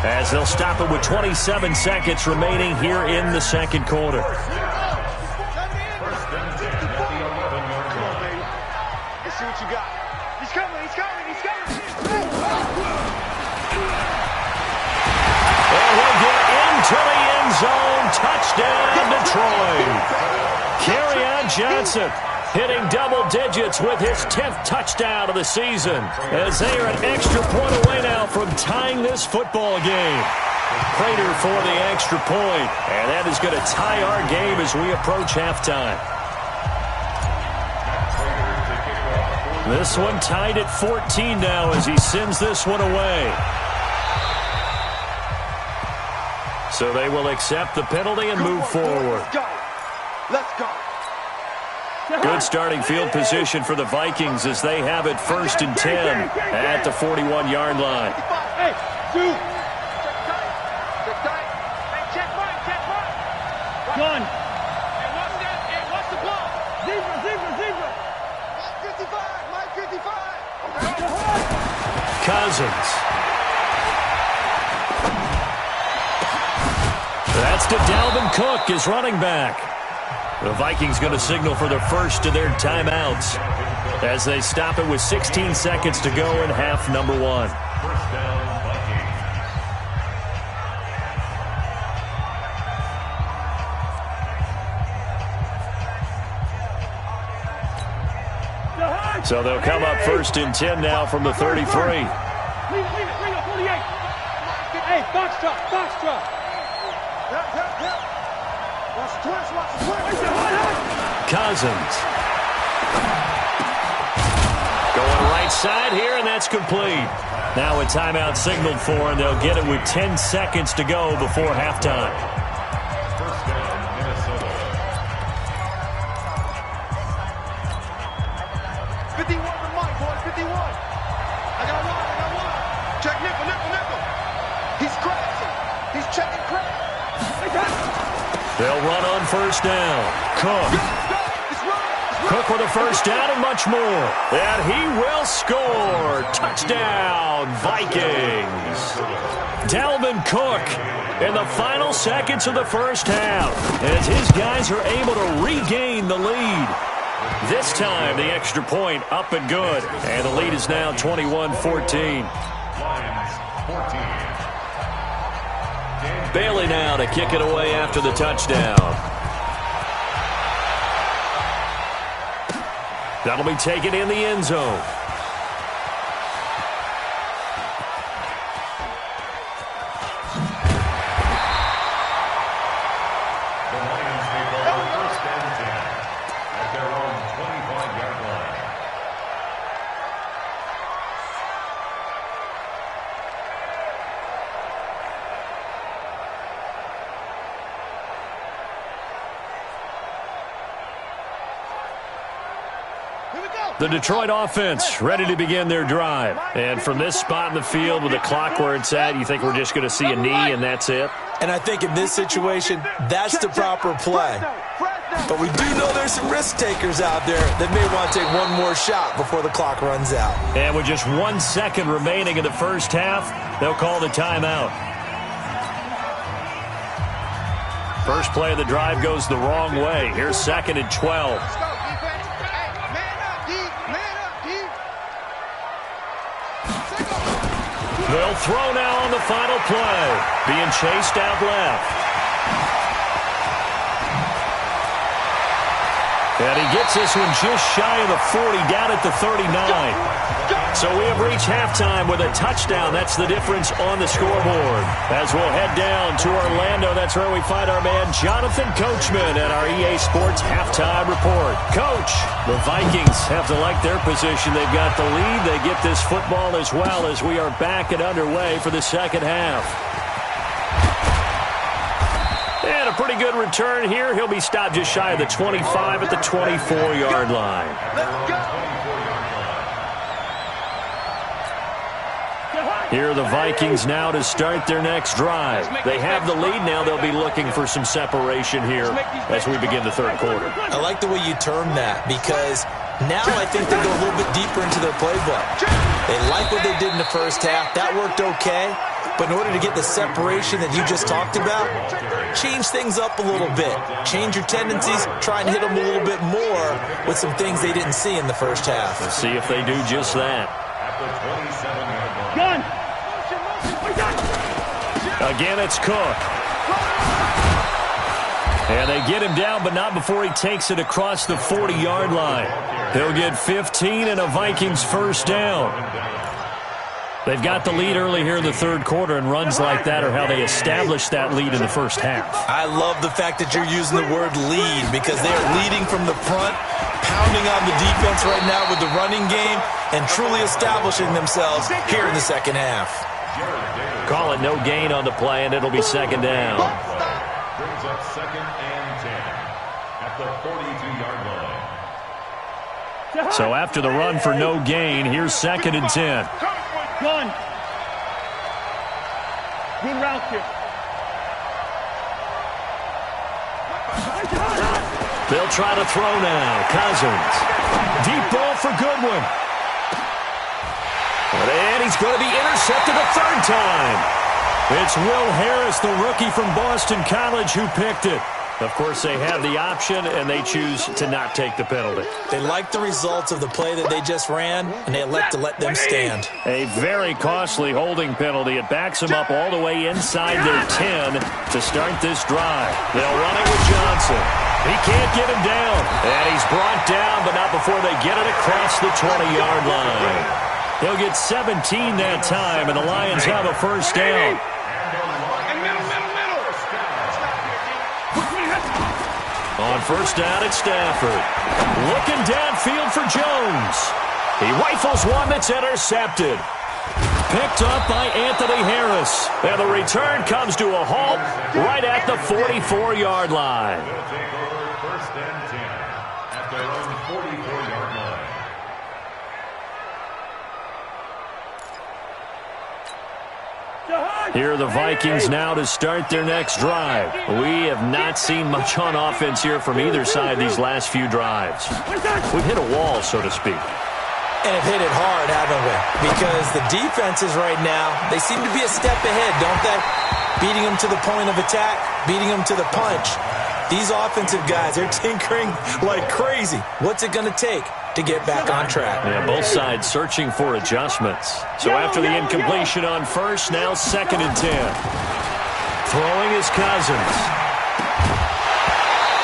as they'll stop it with 27 seconds remaining here in the second quarter. Let's see what you got. He's coming. And he'll get into the end zone. Touchdown, Detroit. Kerryon Johnson hitting double digits with his 10th touchdown of the season, as they are an extra point away now from tying this football game. Prater for the extra point, and that is going to tie our game as we approach halftime. This one tied at 14 now as he sends this one away. So they will accept the penalty and move forward. Let's go. Good starting field position for the Vikings as they have it 1st and 10 at the 41-yard line. Hey, dude. Check tight. Hey, check right. Gun. Hey, what's the ball? Zebra. Mike 55. Cousins. That's to Dalvin Cook, his running back. The Vikings going to signal for the first of their timeouts as they stop it with 16 seconds to go in half number 1. First down, Vikings. So they'll come up 1st and 10 now from the 33. Leave it, 48. Hey, box truck. Watch the twist. Cousins. Going right side here, and that's complete. Now a timeout signaled for, and they'll get it with 10 seconds to go before halftime. First down, Minnesota. 51 for Mike, boy. 51. I got one. Check nickel. He's crashing. He's checking crash. They'll run on first down. Cook with a first down and much more. And he will score. Touchdown, Vikings. Dalvin Cook in the final seconds of the first half, as his guys are able to regain the lead. This time, the extra point up and good. And the lead is now 21-14. Lions, 14. Bailey now to kick it away after the touchdown. That'll be taken in the end zone. The Lions take over 1st and 10 at their own 25-yard line. The Detroit offense ready to begin their drive. And from this spot in the field with the clock where it's at, you think we're just going to see a knee and that's it? And I think in this situation, that's the proper play. But we do know there's some risk takers out there that may want to take one more shot before the clock runs out. And with just 1 second remaining in the first half, they'll call the timeout. First play of the drive goes the wrong way. Here's 2nd and 12. The They'll throw now on the final play. Being chased out left. And he gets this one just shy of the 40, down at the 39. So we have reached halftime with a touchdown. That's the difference on the scoreboard. As we'll head down to Orlando, that's where we find our man Jonathan Coachman at our EA Sports Halftime Report. Coach, the Vikings have to like their position. They've got the lead. They get this football as well as we are back and underway for the second half. And a pretty good return here. He'll be stopped just shy of the 25 at the 24-yard line. Here are the Vikings now to start their next drive. They have the lead now. They'll be looking for some separation here as we begin the third quarter. I like the way you term that because now I think they go a little bit deeper into their playbook. They like what they did in the first half. That worked okay. But in order to get the separation that you just talked about, change things up a little bit. Change your tendencies. Try and hit them a little bit more with some things they didn't see in the first half. Let's see if they do just that. Gun! Again, it's Cook. And they get him down, but not before he takes it across the 40-yard line. He'll get 15 and a Vikings first down. They've got the lead early here in the third quarter, and runs like that are how they established that lead in the first half. I love the fact that you're using the word lead because they are leading from the front, pounding on the defense right now with the running game, and truly establishing themselves here in the second half. Call it no gain on the play, and it'll be second down. Brings up second and 10 at the 42-yard line. So after the run for no gain, here's second and 10. Gun. Good route here. They'll try to throw now. Cousins. Deep ball for Goodwin. And he's going to be intercepted a third time. It's Will Harris, the rookie from Boston College, who picked it. Of course, they have the option, and they choose to not take the penalty. They like the results of the play that they just ran, and they elect to let them stand. A very costly holding penalty. It backs them up all the way inside their 10 to start this drive. They'll run it with Johnson. He can't get him down. And he's brought down, but not before they get it across the 20-yard line. He'll get 17 that time, and the Lions have a first down. On first down, it's Stafford. Looking downfield for Jones. He rifles one that's intercepted. Picked up by Anthony Harris. And the return comes to a halt right at the 44-yard line. They'll take over first and 10 at their own 44-yard line. Here are the Vikings now to start their next drive. We have not seen much on offense here from either side these last few drives. We've hit a wall, so to speak. And have hit it hard, haven't we? Because the defenses right now, they seem to be a step ahead, don't they? Beating them to the point of attack, beating them to the punch. These offensive guys are tinkering like crazy. What's it going to take to get back on track? Yeah, both sides searching for adjustments. So after the incompletion on first, now second and 10. Throwing is Cousins.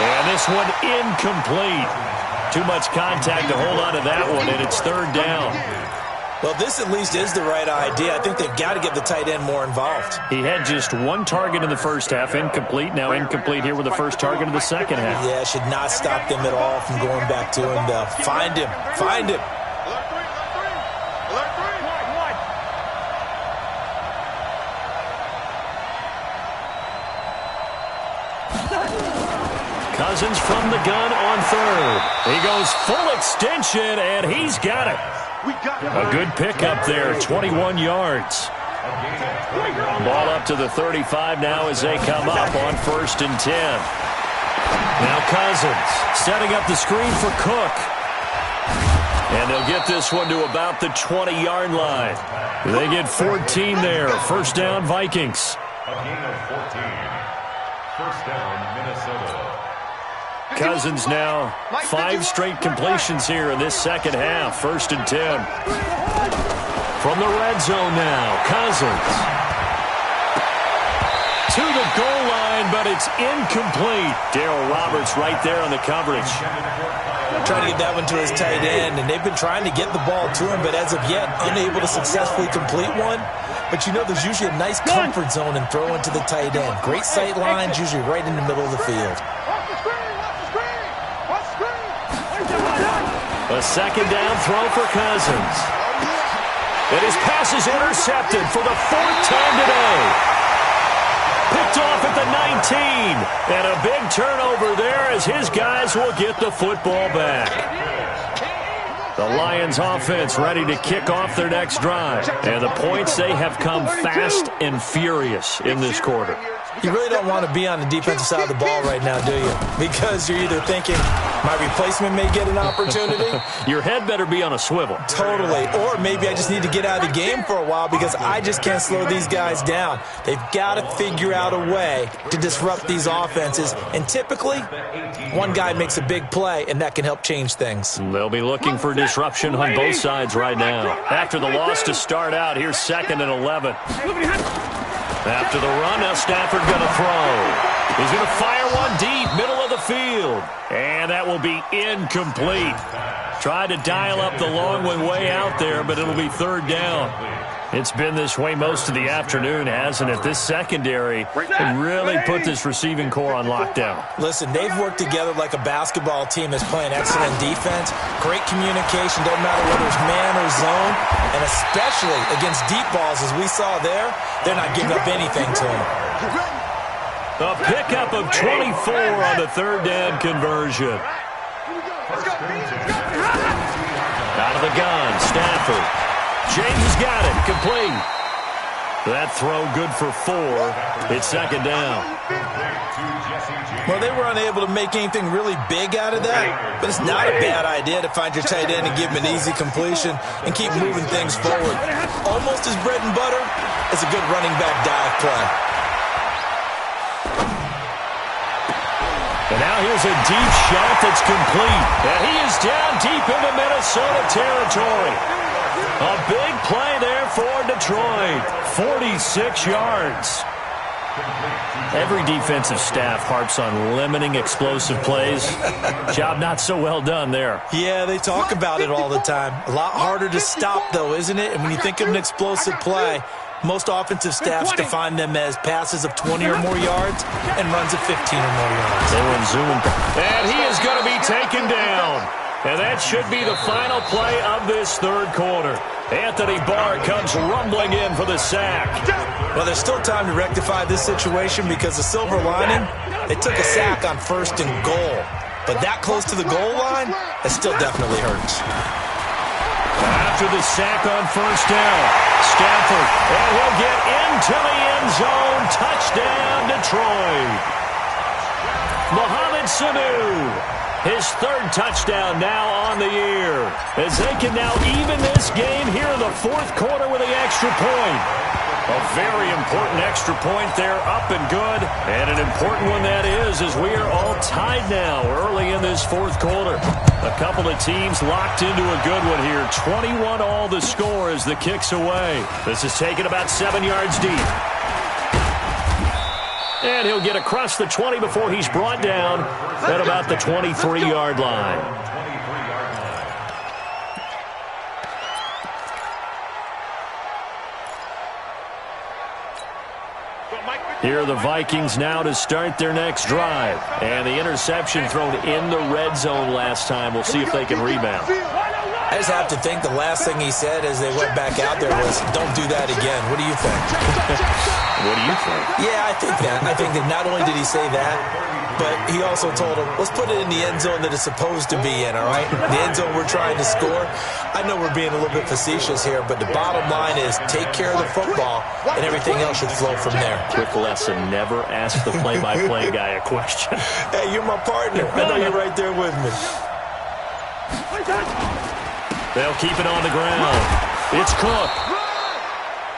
And this one incomplete. Too much contact to hold on to that one, and it's third down. Well, this at least is the right idea. I think they've got to get the tight end more involved. He had just one target in the first half, incomplete. Now incomplete here with the first target of the second half. Yeah, should not stop them at all from going back to him, though. Find him. Find him. Cousins from the gun on third. He goes full extension, and he's got it. A good pickup there, 21 yards. Ball up to the 35 now as they come up on first and 10. Now Cousins setting up the screen for Cook. And they'll get this one to about the 20-yard line. They get 14 there. First down, Vikings. A gain of 14. First down, Minnesota. Cousins now 5 straight completions here in this second half. First and 10. From the red zone now, Cousins. To the goal line, but it's incomplete. Darryl Roberts right there on the coverage. Trying to get that one to his tight end, and they've been trying to get the ball to him, but as of yet, unable to successfully complete one. But you know there's usually a nice comfort zone in throwing to the tight end. Great sight lines, usually right in the middle of the field. A second down throw for Cousins. And his pass is intercepted for the fourth time today. Picked off at the 19. And a big turnover there as his guys will get the football back. The Lions offense ready to kick off their next drive. And the points, they have come fast and furious in this quarter. You really don't want to be on the defensive side of the ball right now, do you? Because you're either thinking, my replacement may get an opportunity. Your head better be on a swivel. Totally. Or maybe I just need to get out of the game for a while because I just can't slow these guys down. They've got to figure out a way to disrupt these offenses. And typically, one guy makes a big play, and that can help change things. They'll be looking for disruption on both sides right now. After the loss to start out, here's 2nd and 11. After the run, now Stafford going to throw. He's going to fire one deep, middle of the field. And that will be incomplete. Tried to dial up the long one way out there, but it'll be 3rd down. It's been this way most of the afternoon, hasn't it? This secondary really put this receiving core on lockdown. Listen, they've worked together like a basketball team that's playing excellent defense. Great communication, doesn't matter whether it's man or zone. And especially against deep balls, as we saw there, they're not giving up anything to them. A pickup of 24 on the 3rd down conversion. Out of the gun, Stafford. James has got it, complete. That throw good for 4. It's 2nd down. Well, they were unable to make anything really big out of that, but it's not a bad idea to find your tight end and give him an easy completion and keep moving things forward. Almost as bread and butter as a good running back dive play. And now here's a deep shot that's complete. And he is down deep into Minnesota territory. A big play there for Detroit. 46 yards. Every defensive staff harps on limiting explosive plays. Job not so well done there. Yeah, they talk about it all the time. A lot harder to stop, though, isn't it? And when you think of an explosive play, most offensive staffs define them as passes of 20 or more yards and runs of 15 or more yards. They run zoom. And he is going to be taken down. And that should be the final play of this 3rd quarter. Anthony Barr comes rumbling in for the sack. Well, there's still time to rectify this situation because the silver lining, they took a sack on 1st and goal. But that close to the goal line, it still definitely hurts. After the sack on 1st down, Stafford, and he'll get into the end zone. Touchdown, Detroit. Mohamed Sanu. His 3rd touchdown now on the year. As they can now even this game here in the 4th quarter with the extra point. A very important extra point there, up and good. And an important one that is, as we are all tied now early in this 4th quarter. A couple of teams locked into a good one here. 21 all the score as the kick's away. This is taken about 7 yards deep. And he'll get across the 20 before he's brought down at about the 23-yard line. Here are the Vikings now to start their next drive. And the interception thrown in the red zone last time. We'll see if they can rebound. I just have to think the last thing he said as they went back out there was, don't do that again. What do you think? What do you think? Yeah, I think that. I think that not only did he say that, but he also told him, let's put it in the end zone that it's supposed to be in, all right? The end zone we're trying to score. I know we're being a little bit facetious here, but the bottom line is take care of the football, and everything else should flow from there. Quick lesson, never ask the play-by-play guy a question. Hey, you're my partner. I know you're right there with me. They'll keep it on the ground. It's Cook.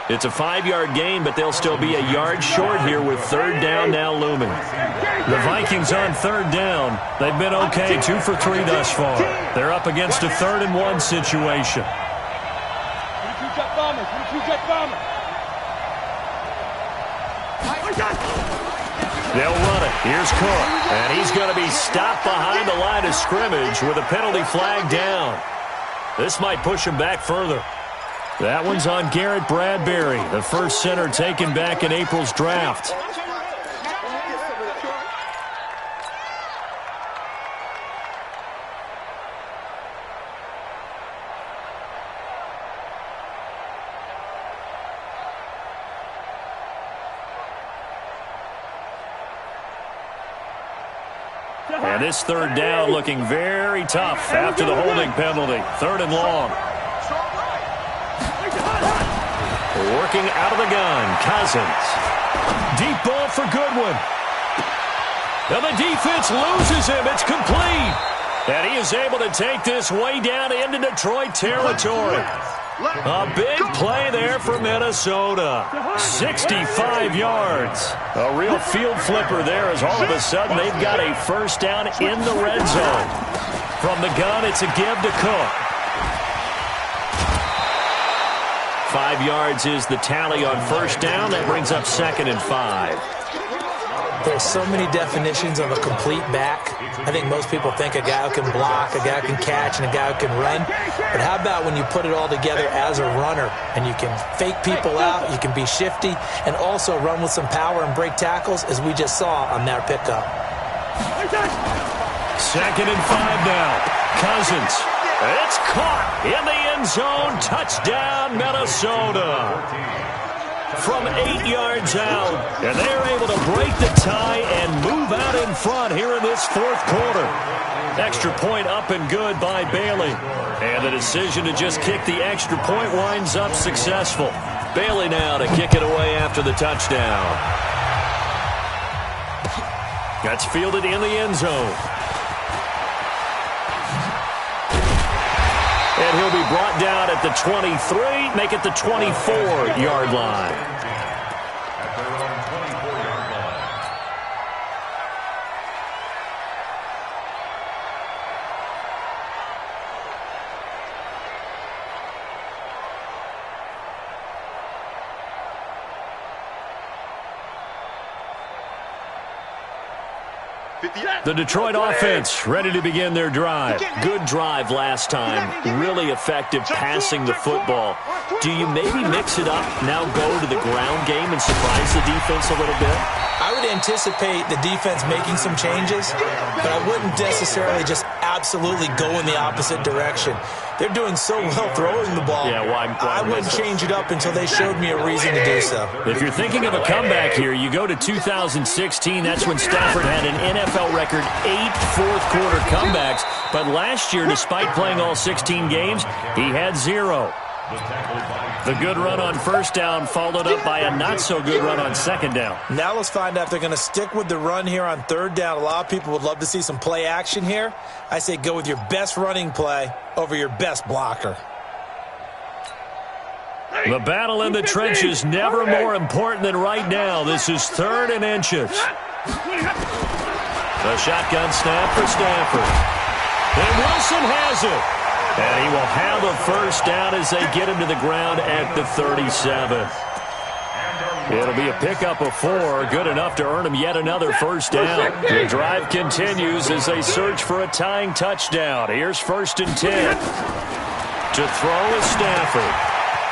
It's a 5-yard gain, but they'll still be a yard short here with 3rd down now looming. The Vikings on 3rd down. They've been okay, 2 for 3 thus far. They're up against a 3rd and 1 situation. They'll run it. Here's Cook. And he's going to be stopped behind the line of scrimmage with a penalty flag down. This might push him back further. That one's on Garrett Bradbury, the first center taken back in April's draft. And this third down looking very tough after the holding penalty. Third and long. Working out of the gun, Cousins. Deep ball for Goodwin. And the defense loses him. It's complete. And he is able to take this way down into Detroit territory. A big play there for Minnesota. 65 yards. A real field flipper there as all of a sudden they've got a first down in the red zone. From the gun, it's a give to Cook. 5 yards is the tally on first down. That brings up 2nd and 5. There's so many definitions of a complete back. I think most people think a guy who can block, a guy who can catch, and a guy who can run. But how about when you put it all together as a runner and you can fake people out, you can be shifty, and also run with some power and break tackles, as we just saw on that pickup. 2nd and 5 now. Cousins. It's caught in the end zone. Touchdown, Minnesota. From 8 yards out, and they're able to break the tie and move out in front here in this fourth quarter. Extra point up and good by Bailey. And the decision to just kick the extra point winds up successful. Bailey now to kick it away after the touchdown. That's fielded in the end zone. And he'll be brought down at the 23, make it the 24-yard line. At their own 24-yard line. The Detroit offense ready to begin their drive. Good drive last time. Really effective passing the football. Do you maybe mix it up, now go to the ground game and surprise the defense a little bit? I would anticipate the defense making some changes, but I wouldn't necessarily just absolutely go in the opposite direction. They're doing so well throwing the ball. Yeah, why I wouldn't change it up until they showed me a reason to do so. If you're thinking of a comeback here, you go to 2016. That's when Stafford had an NFL record 8 fourth-quarter comebacks. But last year, despite playing all 16 games, he had 0. The good run on first down followed up by a not-so-good run on second down. Now let's find out if they're going to stick with the run here on third down. A lot of people would love to see some play action here. I say go with your best running play over your best blocker. The battle in the trenches never more important than right now. This is 3rd and inches. The shotgun snap for Stafford. And Wilson has it. And he will have a first down as they get him to the ground at the 37. It'll be a pickup of 4, good enough to earn him yet another first down. The drive continues as they search for a tying touchdown. Here's 1st and 10. To throw is Stafford.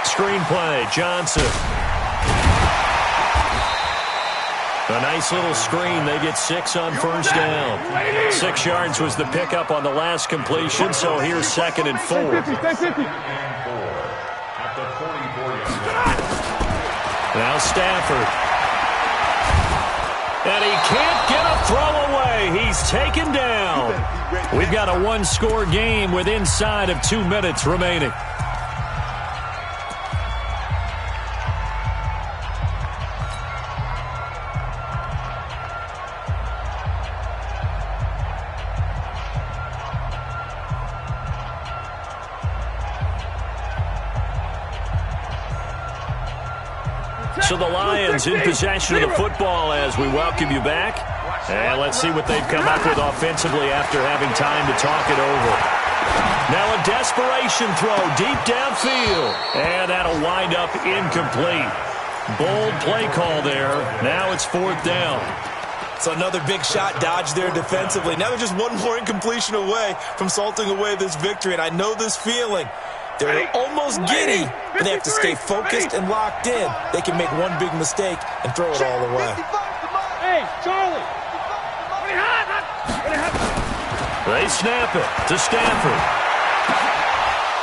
Screenplay, Johnson. A nice little screen. They get 6 on first down. 6 yards was the pickup on the last completion, so here's 2nd and 4. At the 44-yard line. Now Stafford. And he can't get a throw away. He's taken down. We've got a one-score game with inside of 2 minutes remaining. So the Lions in possession of the football as we welcome you back. And let's see what they've come up with offensively after having time to talk it over. Now a desperation throw deep downfield. And that'll wind up incomplete. Bold play call there. Now it's 4th down. So another big shot dodged there defensively. Now they're just one more incompletion away from salting away this victory. And I know this feeling. They're almost giddy, but they have to stay focused and locked in. They can make one big mistake and throw it all away. Hey, Charlie. They snap it to Stanford.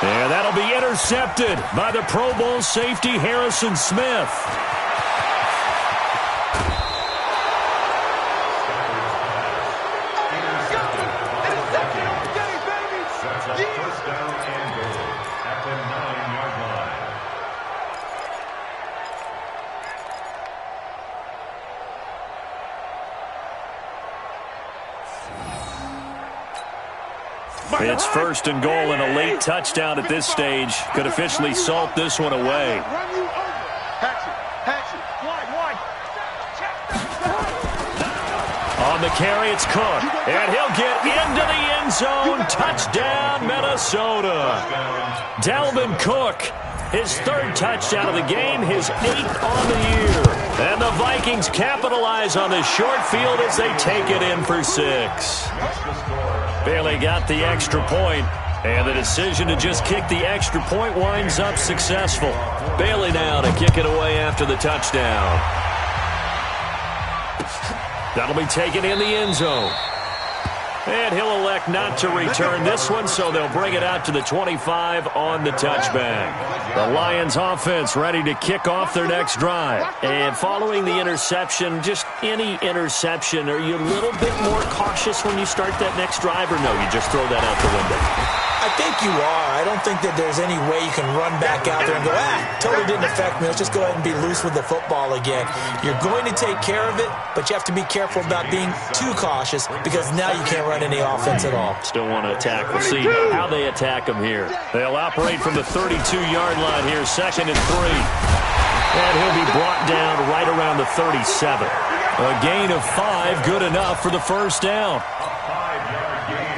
And that'll be intercepted by the Pro Bowl safety Harrison Smith. First down and goal at the 9-yard line. It's 1st and goal, and a late touchdown at this stage could officially salt this one away. On the carry, it's Cook, and he'll get into the end zone. Touchdown, Minnesota. Dalvin Cook, his 3rd touchdown of the game, his 8th on the year. And the Vikings capitalize on this short field as they take it in for 6. Bailey got the extra point, and the decision to just kick the extra point winds up successful. Bailey now to kick it away after the touchdown. That'll be taken in the end zone. And he'll elect not to return this one, so they'll bring it out to the 25 on the touchback. The Lions offense ready to kick off their next drive. And following the interception, just any interception, are you a little bit more cautious when you start that next drive, or no, you just throw that out the window? I think you are. I don't think that there's any way you can run back out there and go, totally didn't affect me. Let's just go ahead and be loose with the football again. You're going to take care of it, but you have to be careful about being too cautious because now you can't run any offense at all. Still want to attack. We'll see how they attack them here. They'll operate from the 32-yard line here, 2nd and 3. And he'll be brought down right around the 37. A gain of 5, good enough for the 1st down.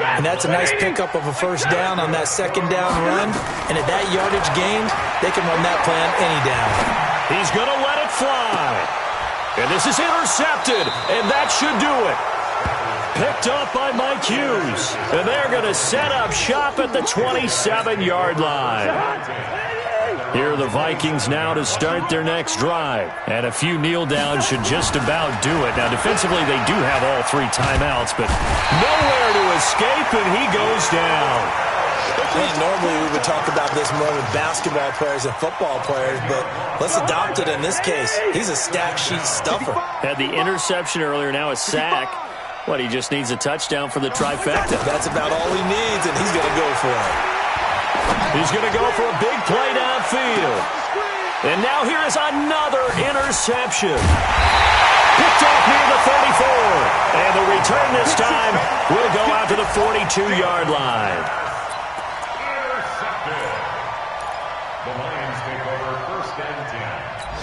And that's a nice pickup of a 1st down on that 2nd down run. And at that yardage gained, they can run that plan any down. He's going to let it fly. And this is intercepted, and that should do it. Picked up by Mike Hughes. And they're going to set up shop at the 27-yard line. Here are the Vikings now to start their next drive. And a few kneel downs should just about do it. Now, defensively, they do have all 3 timeouts, but nowhere to escape, and he goes down. Normally, we would talk about this more with basketball players and football players, but let's adopt it in this case. He's a stat sheet stuffer. Had the interception earlier, now a sack. What, he just needs a touchdown for the trifecta. That's about all he needs, and he's going to go for it. He's going to go for a big play downfield. And now here is another interception. Picked off near the 34. And the return this time will go out to the 42-yard line. Intercepted. The Lions take over 1st and 10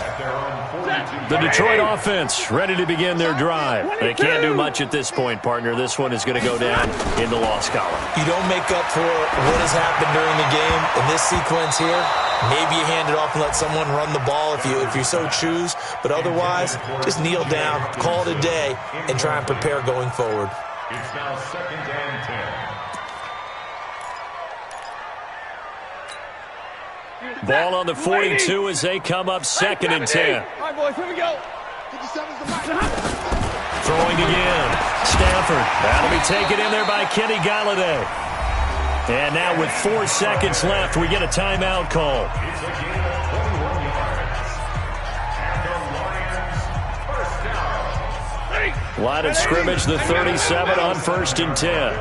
at their own 42. The Detroit offense ready to begin their drive. They can't do much at this point, partner. This one is going to go down in the loss column. You don't make up for what has happened during the game in this sequence here. Maybe you hand it off and let someone run the ball if you so choose. But otherwise, just kneel down, call it a day, and try and prepare going forward. It's now 2nd and 10. Ball on the 42 as they come up 2nd and 10. All right, boys, here we go. 57's the mic. Throwing again. Stanford. That'll be taken in there by Kenny Galladay. And now with 4 seconds left, we get a timeout call. It's a gain of 21 yards. And the Lions 1st down. Line of scrimmage, the 37 on 1st and 10.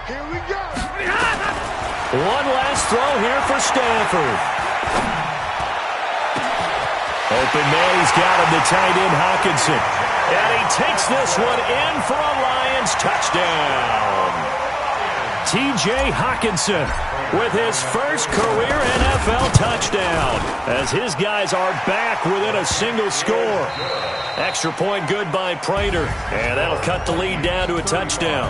Here we go. One last throw here for Stanford. Open man, he's got him, the tight end Hawkinson. And he takes this one in for a Lions touchdown. T.J. Hawkinson with his first career NFL touchdown as his guys are back within a single score. Extra point good by Prater, and that'll cut the lead down to a touchdown.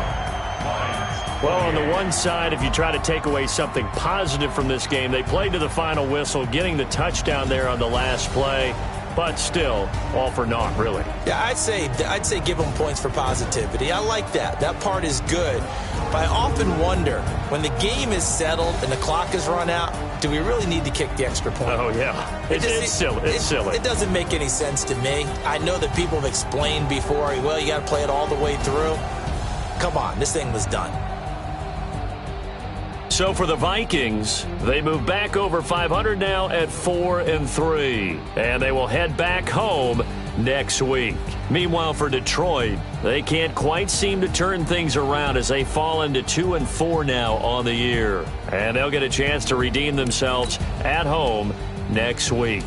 Well, on the one side, if you try to take away something positive from this game, they played to the final whistle, getting the touchdown there on the last play. But still, all for naught, really. Yeah, I'd say give them points for positivity. I like that. That part is good. But I often wonder, when the game is settled and the clock is run out, do we really need to kick the extra point? Oh, yeah. It's silly. It's silly. It doesn't make any sense to me. I know that people have explained before, well, you got to play it all the way through. Come on, this thing was done. So for the Vikings, they move back over 500 now at 4-3, and they will head back home next week. Meanwhile, for Detroit, they can't quite seem to turn things around as they fall into 2-4 now on the year, and they'll get a chance to redeem themselves at home next week.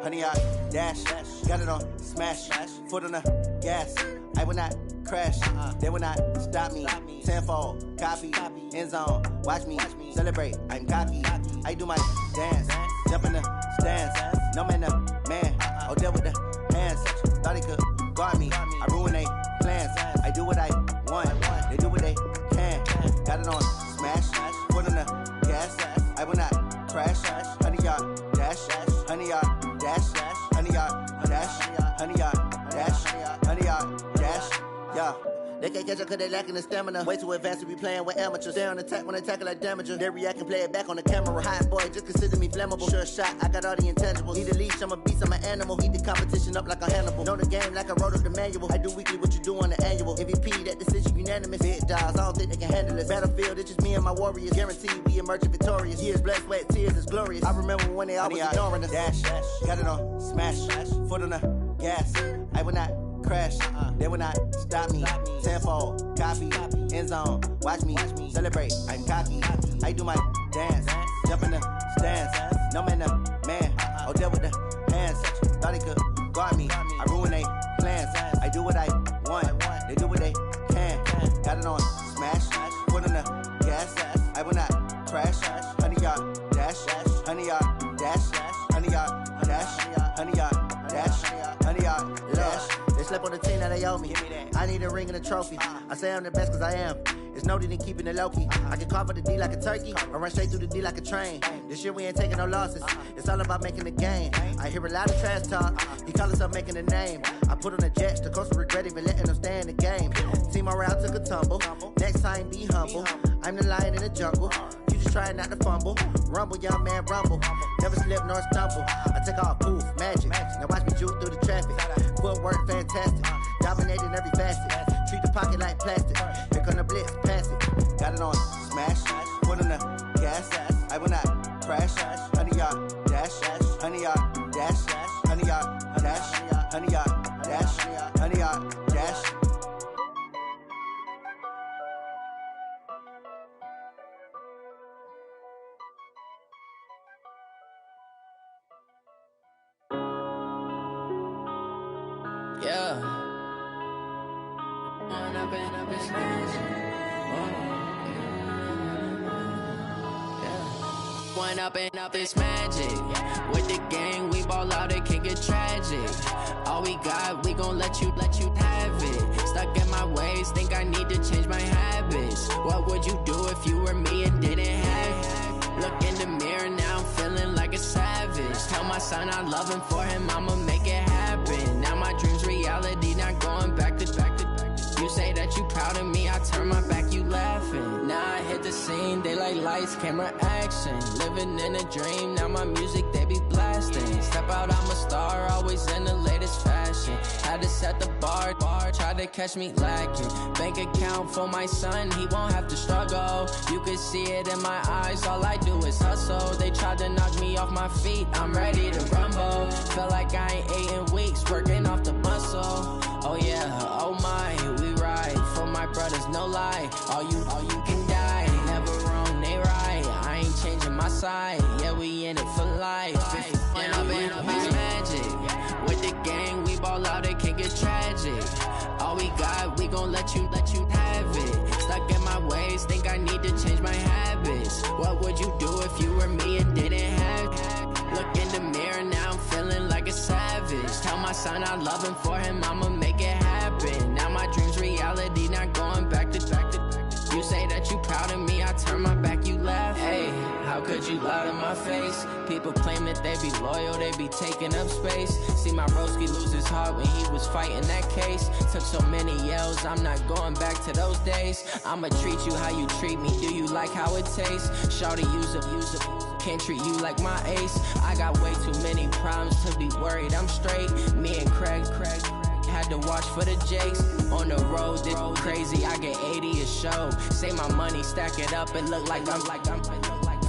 Honey, I dash, got it on smash, foot on the gas. I will not crash, they will not stop me. Tenfold, copy, end zone, watch me celebrate. I'm cocky, I do my dance, jump in the stands. No man, the man, oh, deal with the hands. Thought he could guard me, I ruin they plans. I do what I want, they do what they can. Got it on smash, foot on the gas. I will not crash, honey, yard dash, honey, yard dash, honey, yard dash, honey, yard dash, honey, yard dash, yeah. They can't catch up cause they lacking the stamina. Way too advanced to be playing with amateurs. They on attack when they tackle like damager. They react and play it back on the camera. Hot boy, just consider me flammable. Sure shot, I got all the intangibles. Need a leash, I'm a beast, I'm an animal. Heat the competition up like a Hannibal. Know the game like I wrote up the manual. I do weekly what you do on the annual. MVP, that decision unanimous. Big dogs, I don't think they can handle it. Battlefield, it's just me and my warriors. Guaranteed we emerging victorious. Years, blood, sweat, tears, is glorious. I remember when they always ignoring us. Dash, got it on smash, foot on the gas. I will not crash, they will not stop me. Tenfold, copy, end zone, watch me celebrate. I'm cocky, I do my dance, jump in the stands. No man, the man, oh, deal with the hands. Thought he could guard me, I ruin they plans. I do what I want, they do what they can. Got it on smash, foot on the gas. I will not crash, honey, yard dash, honey, yard dash, honey, yard dash, honey, yard dash, honey, yard dash. They slept on the team that they owe me. I need a ring and a trophy. I say I'm the best cause I am. It's no need in keeping it low-key. I can carve up the D like a turkey or run straight through the D like a train. This year we ain't taking no losses. It's all about making the game. I hear a lot of trash talk. He call himself making a name. I put on the Jets. The coach will regret even letting them stay in the game. Team around took a tumble. Next time be humble. I'm the lion in the jungle. You just try not to fumble. Rumble, young man, rumble. Never slip nor stumble. I take off, poof, magic. Now watch me juke through the traffic. Footwork fantastic. Dominating every facet. Treat the pocket like plastic. Here come the blitz, pass it. Got it on smash. Foot on the gas. I will not crash. Honey, yard dash. Honey, yard dash. Honey, yard dash. Honey, yard dash. Honey, yard dash. Yeah. One up and up is magic. With the gang, we ball out, it can get tragic. All we got, we gon' let you have it. Stuck in my ways, think I need to change my habits. What would you do if you were me and didn't have it? Look in the mirror, now I'm feeling like a savage. Tell my son I love him, for him I'ma make it happen. Now my dream's reality, not going back to back. You say that you proud of me, I turn my back, you laughing. Now I hit the scene, they like lights, camera, action. Living in a dream, now my music, they be blasting. Step out, I'm a star, always in the latest fashion. Had to set the bar, try to catch me lacking. Bank account for my son, he won't have to struggle. You can see it in my eyes, all I do is hustle. They tried to knock me off my feet, I'm ready to rumble. Feel like I ain't ate in weeks, working off the muscle. Oh yeah, oh my, we ride for my brothers, no lie. All you can die, never wrong, they right. I ain't changing my side, yeah, we in it for life. And up is magic. With the gang, we ball out, it can get tragic. All we got, we gon' let you have it. Stuck in my ways, think I need to change my habits. What would you do if you were me and didn't have? Look in the mirror, now I'm feeling like a savage. Tell my son I love him, for him I'ma make it happen. Now my dream's reality, not going back to. You say that you proud of me, I turn my back, you laugh. Hey, how could you lie to my face? People claim that they be loyal, they be taking up space. See my broski lose his heart when he was fighting that case. Took so many yells, I'm not going back to those days. I'ma treat you how you treat me, do you like how it tastes? Shawty, use a can't treat you like my ace. I got way too many problems to be worried, I'm straight. Me and Craig had to watch for the Jakes. On the road, this crazy, I get 80 a show. Say my money, stack it up, and look like I'm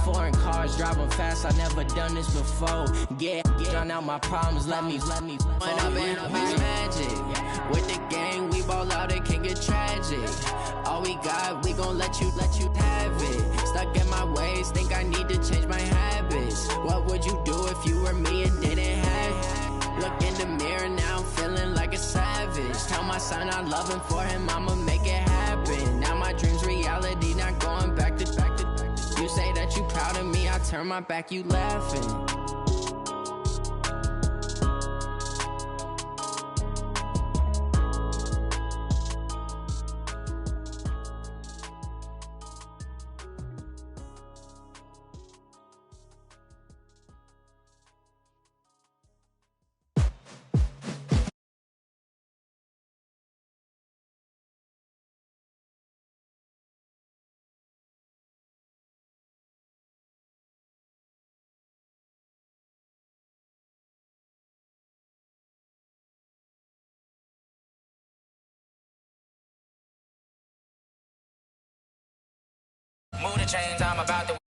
foreign cars, driving fast, I never done this before. Drown out my problems, let me When up and magic. With the gang, we ball out, it can get tragic. All we got, we gon' let you have it. Stuck in my ways, think I need to change my habits. What would you do if you were me and didn't have? Look in the mirror, now I'm feeling like a savage. Tell my son I love him, for him I'ma make it happen. Now my dream's reality, not going back to. You say that you proud of me, I turn my back, you laughing. Move the chains, I'm about to.